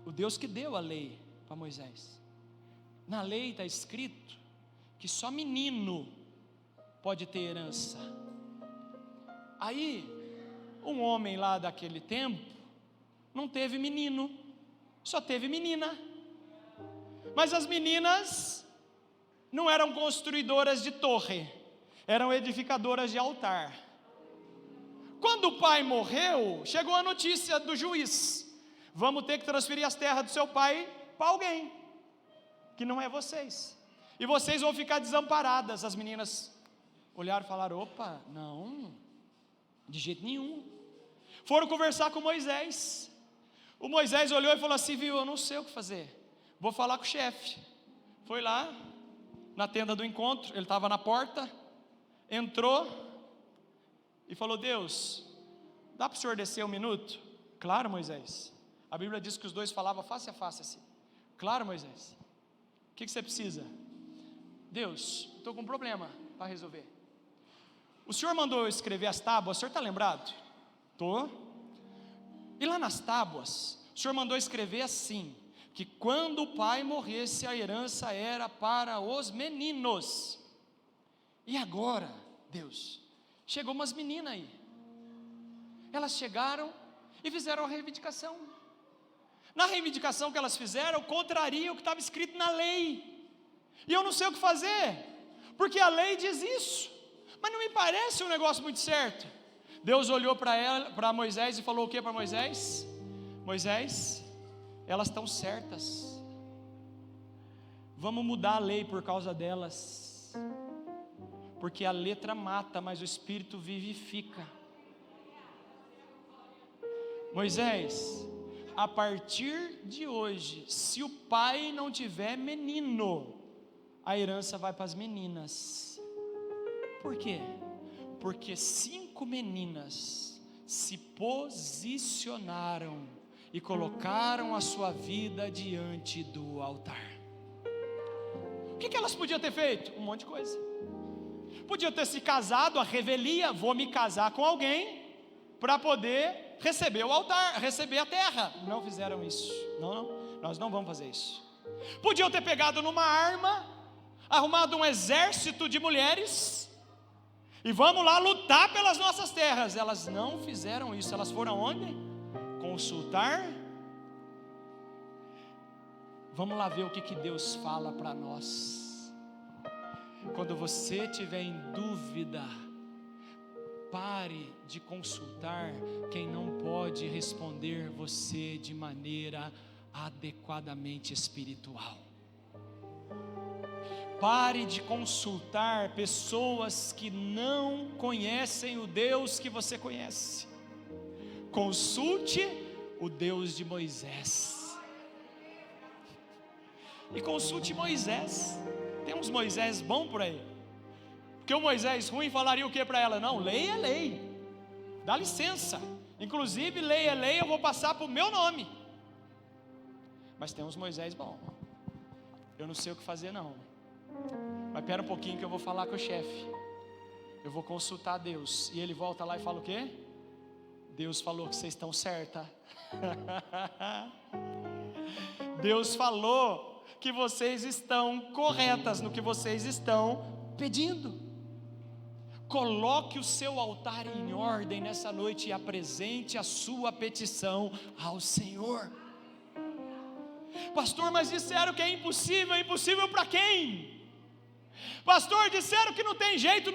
O Deus que deu a lei para Moisés. Na lei está escrito que só menino pode ter herança. Aí, um homem lá daquele tempo não teve menino, só teve menina. Mas as meninas não eram construidoras de torre, eram edificadoras de altar. Quando o pai morreu, chegou a notícia do juiz: vamos ter que transferir as terras do seu pai para alguém que não é vocês, e vocês vão ficar desamparadas. As meninas olharam e falaram: opa, não, de jeito nenhum. Foram conversar com Moisés. O Moisés olhou e falou assim: viu, eu não sei o que fazer, vou falar com o chefe. Foi lá na tenda do encontro, ele estava na porta, entrou e falou: Deus, dá para o senhor descer um minuto? Claro, Moisés. A Bíblia diz que os dois falavam face a face assim. Claro, Moisés. O que você precisa? Deus, estou com um problema para resolver. O senhor mandou eu escrever as tábuas, o senhor está lembrado? Estou. E lá nas tábuas, o senhor mandou escrever assim: que quando o pai morresse, a herança era para os meninos. E agora, Deus, chegou umas meninas aí. Elas chegaram e fizeram a reivindicação. Na reivindicação que elas fizeram, contraria o que estava escrito na lei. E eu não sei o que fazer, porque a lei diz isso, mas não me parece um negócio muito certo. Deus olhou para Moisés e falou o que para Moisés? Moisés, elas estão certas. Vamos mudar a lei por causa delas. porque a letra mata, mas o Espírito vivifica. Moisés, a partir de hoje, se o pai não tiver menino, a herança vai para as meninas. Por quê? Porque 5 meninas se posicionaram e colocaram a sua vida diante do altar. O que elas podiam ter feito? Um monte de coisa. Podiam ter se casado, a revelia, vou me casar com alguém para poder receber o altar, receber a terra. Não fizeram isso. Não, nós não vamos fazer isso. Podiam ter pegado numa arma, arrumado um exército de mulheres e vamos lá lutar pelas nossas terras. Elas não fizeram isso. Elas foram aonde? Consultar. Vamos lá ver o que Deus fala para nós. Quando você tiver em dúvida, pare de consultar quem não pode responder você de maneira adequadamente espiritual. Pare de consultar pessoas que não conhecem o Deus que você conhece. Consulte o Deus de Moisés. E consulte Moisés. Tem uns Moisés bons por aí. Porque o Moisés ruim falaria o que para ela? Não, lei é lei. Dá licença. Inclusive, lei é lei, eu vou passar para o meu nome. Mas tem uns Moisés bons. Eu não sei o que fazer não. Mas espera um pouquinho que eu vou falar com o chefe. Eu vou consultar Deus. E ele volta lá e fala o quê? Deus falou que vocês estão certa. Deus falou que vocês estão corretas no que vocês estão pedindo. Coloque o seu altar em ordem nessa noite e apresente a sua petição ao Senhor. Pastor, mas disseram que é impossível. É impossível para quem? Pastor, disseram que não tem jeito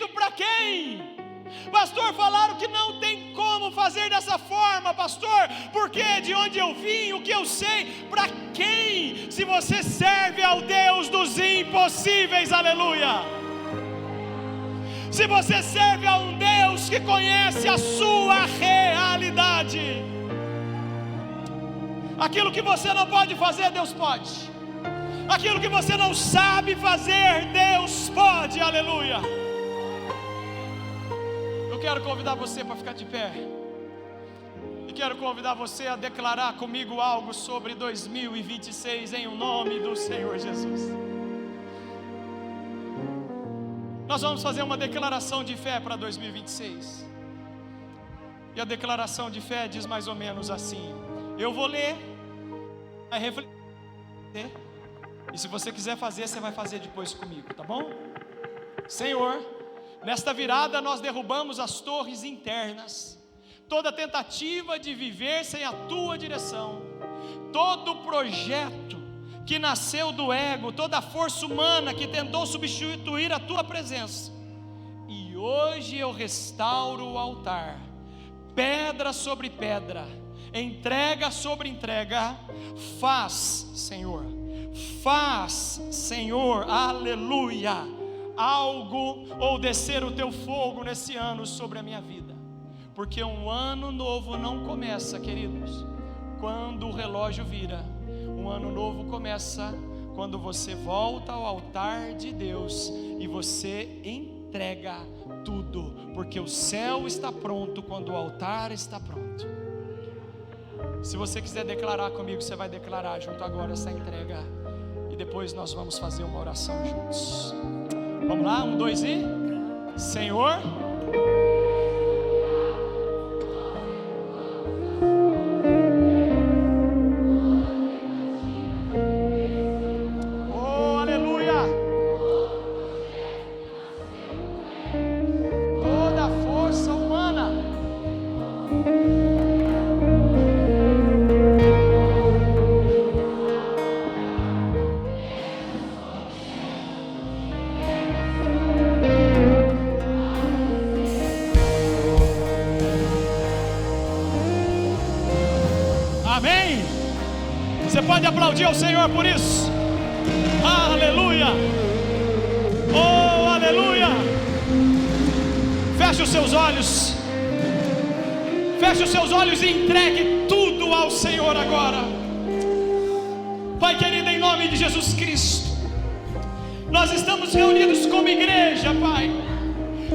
para quem? Pastor, falaram que não tem como fazer dessa forma. Pastor, porque de onde eu vim, o que eu sei, para quem? Se você serve ao Deus dos impossíveis, aleluia. Se você serve a um Deus que conhece a sua realidade, aquilo que você não pode fazer, Deus pode. Aquilo que você não sabe fazer, Deus pode, aleluia. Eu quero convidar você para ficar de pé. E quero convidar você a declarar comigo algo sobre 2026 em nome do Senhor Jesus. Nós vamos fazer uma declaração de fé para 2026. E a declaração de fé diz mais ou menos assim: eu vou ler, vai refletir, e se você quiser fazer, você vai fazer depois comigo, tá bom? Senhor, nesta virada nós derrubamos as torres internas, toda tentativa de viver sem a tua direção, todo projeto que nasceu do ego, toda força humana que tentou substituir a tua presença. E hoje eu restauro o altar, pedra sobre pedra, entrega sobre entrega. Faz, Senhor, aleluia, algo ou descer o teu fogo nesse ano sobre a minha vida, porque um ano novo não começa, queridos, quando o relógio vira. Um ano novo começa quando você volta ao altar de Deus e você entrega tudo, porque o céu está pronto quando o altar está pronto. Se você quiser declarar comigo, você vai declarar junto agora essa entrega, e depois nós vamos fazer uma oração juntos. Vamos lá, 1, 2 e... Senhor, oh, aleluia, toda força humana, amém? Você pode aplaudir ao Senhor por isso? Aleluia! Oh, aleluia! Feche os seus olhos. Feche os seus olhos e entregue tudo ao Senhor agora. Pai querido, em nome de Jesus Cristo, nós estamos reunidos como igreja, Pai,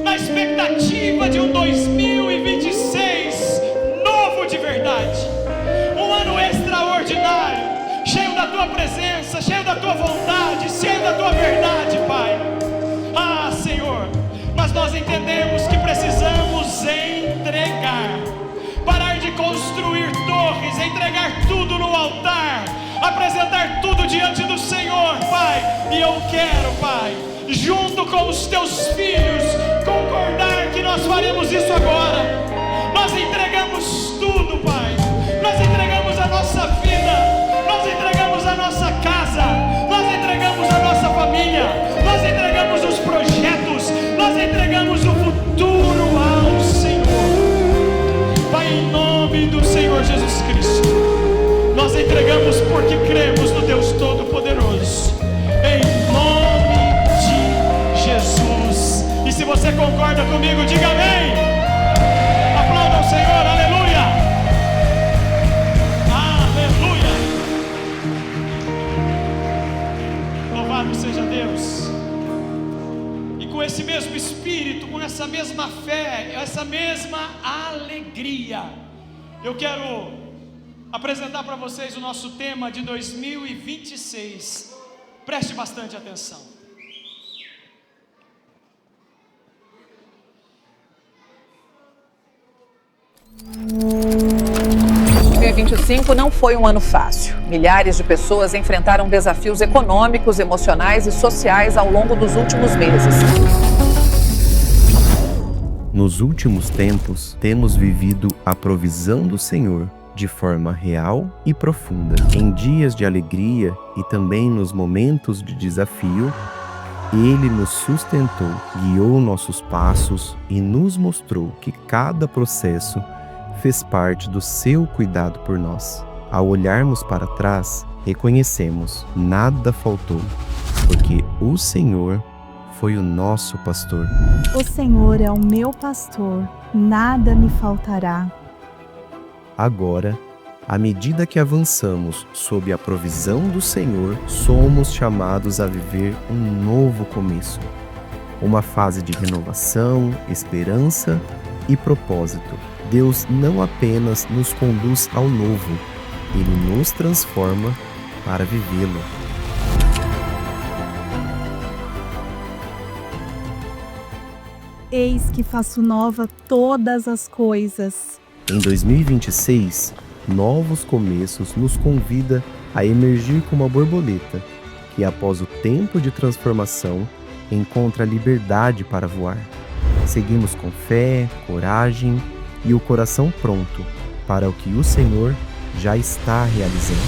na expectativa de um 2026 novo de verdade, um ano extraordinário, cheio da Tua presença, cheio da Tua vontade, cheio da Tua verdade, Pai. Ah, Senhor, mas nós entendemos que precisamos entregar, parar de construir torres, entregar tudo no altar, apresentar tudo diante do Senhor, Pai. E eu quero, Pai, junto com os Teus filhos, concordar que nós faremos isso agora. Nós entregamos tudo, Pai. Nós entregamos a nossa vida, nós entregamos a nossa casa, nós entregamos a nossa família, nós entregamos os projetos, nós entregamos o futuro ao Senhor. Pai, em nome do Senhor Jesus Cristo, nós entregamos porque cremos no Deus Todo-Poderoso, em nome de Jesus. E se você concorda comigo, diga amém. Aplauda o Senhor, aleluia. Aleluia. Louvado seja Deus. E com esse mesmo espírito, com essa mesma fé, essa mesma alegria, eu quero apresentar para vocês o nosso tema de 2026. Preste bastante atenção. 2025 não foi um ano fácil. Milhares de pessoas enfrentaram desafios econômicos, emocionais e sociais ao longo dos últimos meses. Nos últimos tempos, temos vivido a provisão do Senhor de forma real e profunda. Em dias de alegria e também nos momentos de desafio, Ele nos sustentou, guiou nossos passos e nos mostrou que cada processo fez parte do seu cuidado por nós. Ao olharmos para trás, reconhecemos: nada faltou, porque o Senhor foi o nosso pastor. O Senhor é o meu pastor, nada me faltará. Agora, à medida que avançamos sob a provisão do Senhor, somos chamados a viver um novo começo. Uma fase de renovação, esperança e propósito. Deus não apenas nos conduz ao novo, Ele nos transforma para vivê-lo. Eis que faço nova todas as coisas. Em 2026, novos começos nos convida a emergir como uma borboleta, que após o tempo de transformação, encontra liberdade para voar. Seguimos com fé, coragem e o coração pronto para o que o Senhor já está realizando.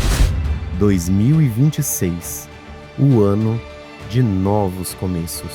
2026, o ano de novos começos.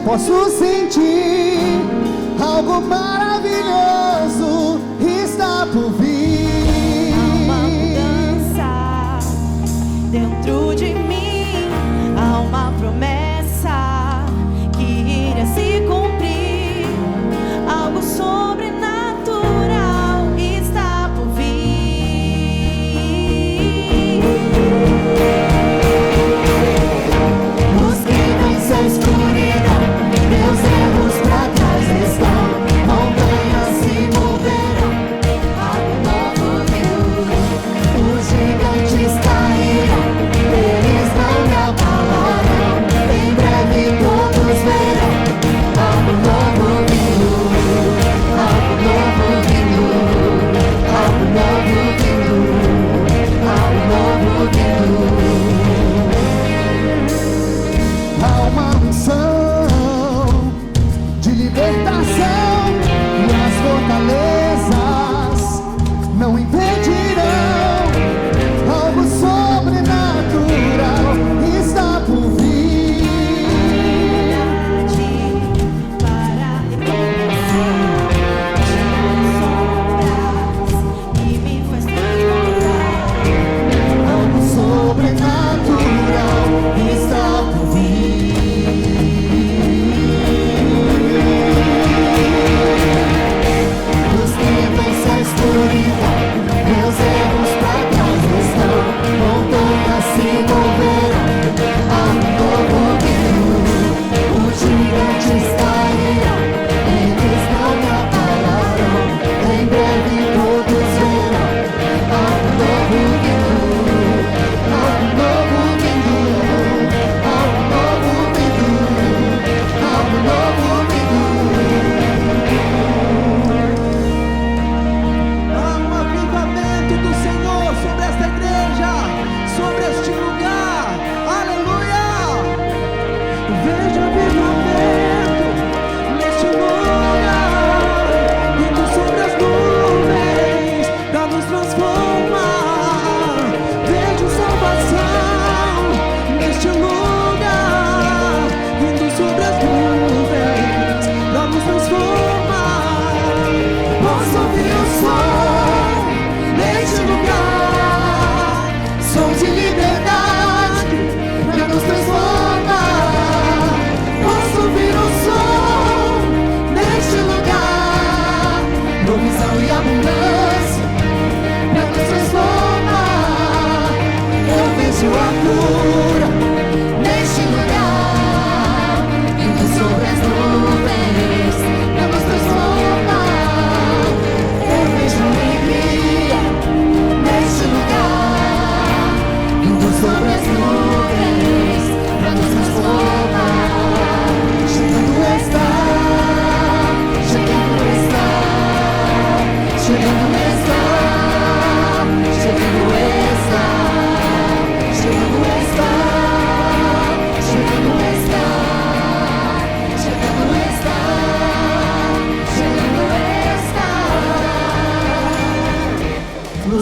Posso sentir algo maravilhoso está por vir. Há uma mudança dentro de mim, há uma promessa que irá se cumprir. Algo sobrenatural está por vir. Os que vencem a escuridão, meus erros pra trás estão, montanhas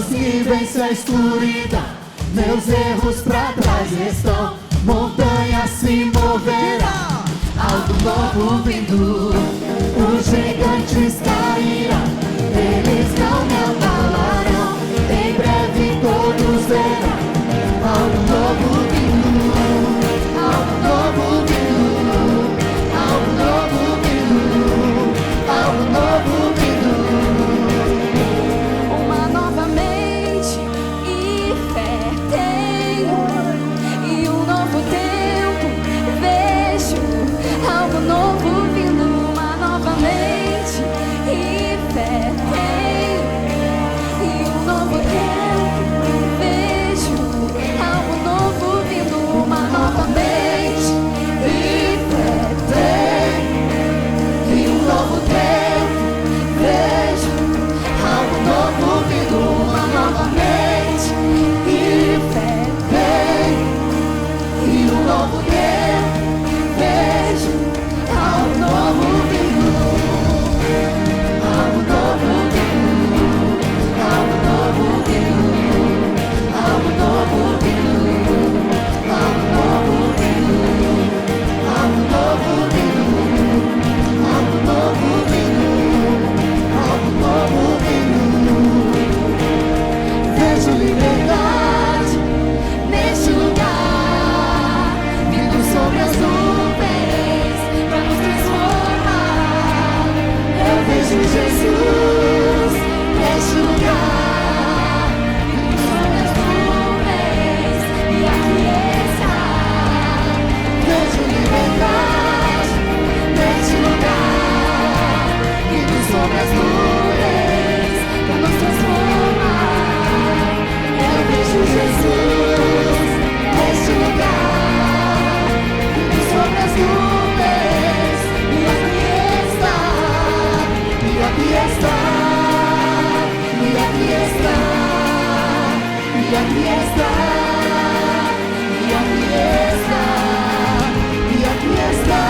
que vence a escuridão, meus erros pra trás estão, montanhas se moverão, algo novo vindo, os gigantes cairão, eles não me abalarão, em breve todos verão, algo novo vindo, algo novo vindo, algo novo vindo, algo novo vindo. Uma nova mente e fé tenho, e um novo tempo vejo, algo novo vindo. Uma nova mente e fé tenho, e um novo tempo vejo, algo novo vindo. Uma nova mente e fé tenho, e um novo tempo vejo, algo novo vindo. Uma nova mente e fé tenho, e um novo tempo vejo, algo novo vindo, algo novo vindo, algo novo vindo, algo novo vindo, algo novo vindo, algo novo vindo, algo novo vindo, algo novo vindo. Vejo liberdade neste lugar, vindo sobre as nuvens pra nos transformar. Eu vejo Jesus neste lugar, vindo sobre as nuvens, e aqui está. Vejo liberdade neste lugar, vindo sobre as nuvens pra nos transformar. Eu vejo Jesus neste lugar, vindo sobre as nuvens, e aqui está, e aqui está, e aqui está, e aqui está, e aqui está, e aqui está,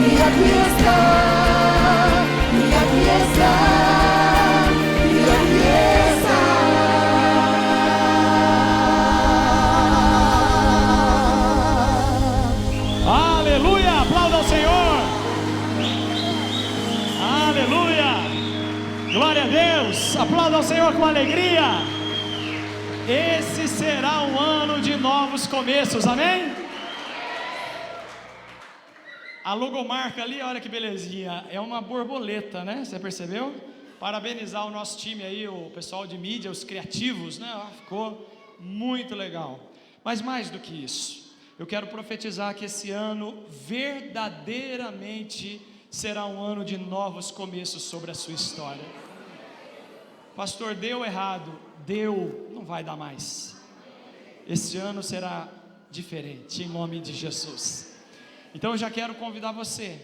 e aqui está, e aqui está, e aqui está. Aleluia! Aplauda ao Senhor! Aleluia! Glória a Deus! Aplauda ao Senhor com alegria! Esse será um ano de novos começos, amém? A logomarca ali, olha que belezinha, é uma borboleta, né? Você percebeu? Parabenizar o nosso time aí, o pessoal de mídia, os criativos, né? Ficou muito legal. Mas mais do que isso, eu quero profetizar que esse ano verdadeiramente será um ano de novos começos sobre a sua história. Pastor, deu errado, deu, não vai dar mais. Esse ano será diferente, em nome de Jesus. Então eu já quero convidar você.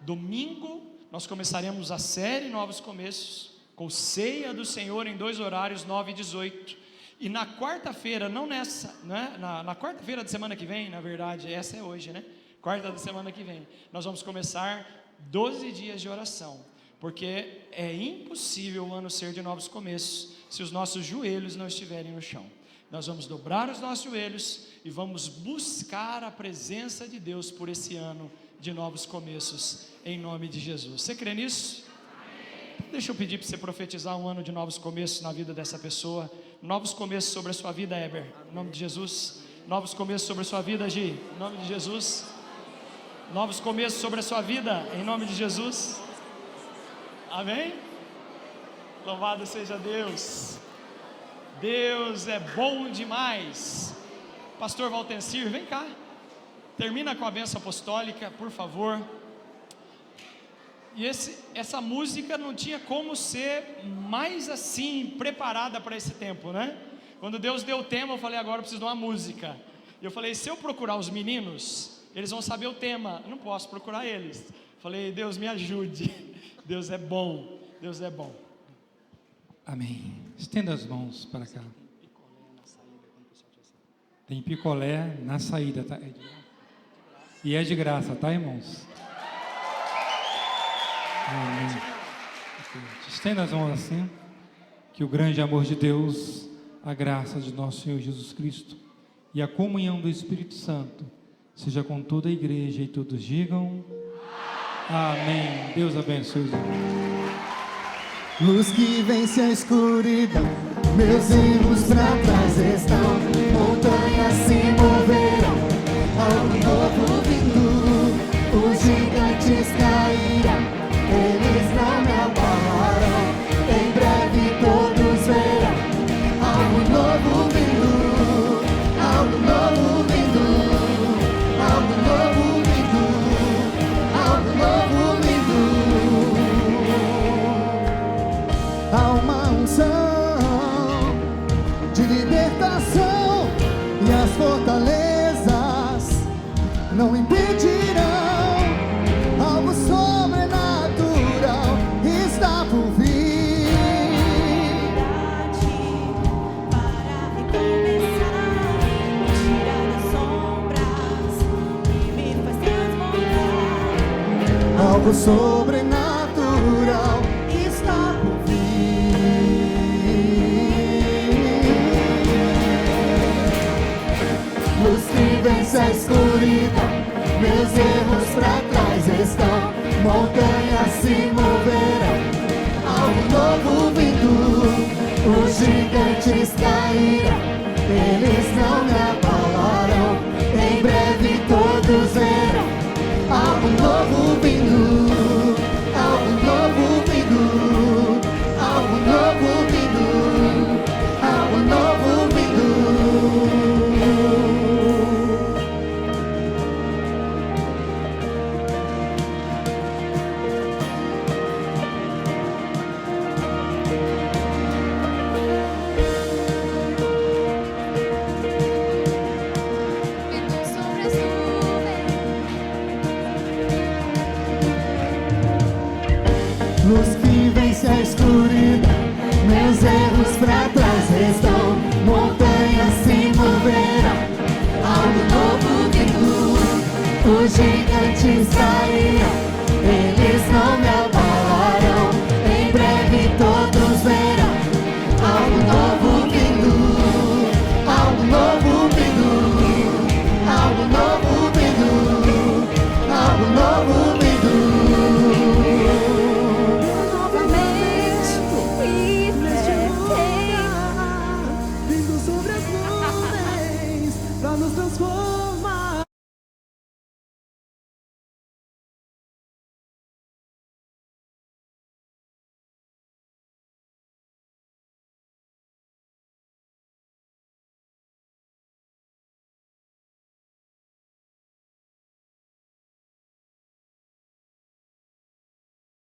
Domingo nós começaremos a série Novos Começos, com ceia do Senhor em 2 horários, 9 e 18. E na quarta-feira, não nessa, né? Na quarta-feira da semana que vem, na verdade, essa é hoje, né? Quarta da semana que vem, nós vamos começar 12 dias de oração, porque é impossível o ano ser de novos começos se os nossos joelhos não estiverem no chão. Nós vamos dobrar os nossos joelhos e vamos buscar a presença de Deus por esse ano de novos começos, em nome de Jesus. Você crê nisso? Deixa eu pedir para você profetizar um ano de novos começos na vida dessa pessoa. Novos começos sobre a sua vida, Eber, em nome de Jesus. Novos começos sobre a sua vida, Gi, em nome de Jesus. Novos começos sobre a sua vida, em nome de Jesus. Amém? Louvado seja Deus. Deus é bom demais. Pastor Valtencir, vem cá. Termina com a bênção apostólica, por favor. E essa música não tinha como ser mais assim, preparada para esse tempo, né? Quando Deus deu o tema, eu falei, agora eu preciso de uma música. E eu falei, se eu procurar os meninos, eles vão saber o tema. Eu não posso procurar eles. Falei, Deus me ajude. Deus é bom. Deus é bom. Amém. Estenda as mãos para cá. Tem picolé na saída, tá? E é de graça, tá, irmãos? Amém. Estenda as mãos assim. Que o grande amor de Deus, a graça de nosso Senhor Jesus Cristo e a comunhão do Espírito Santo seja com toda a igreja e todos digam amém. Deus abençoe os irmãos. Luz que vence a escuridão, meus erros pra trás estão, montanhas se moverão, algo novo vindo, os gigantes cairão, eles não me abalarão, em breve todos verão, algo novo vindo, algo novo vindo, algo novo vindo, algo novo vindo. Há uma unção de libertação e as fortalezas não impedirão. Algo sobrenatural está por vir. Para recomeçar, tirar das sombras e me faz transformar. Algo sobrenatural está por vir. Luz que vence a escuridão, meus erros pra trás estão, montanhas se moverão, algo novo vindo, os gigantes cairão,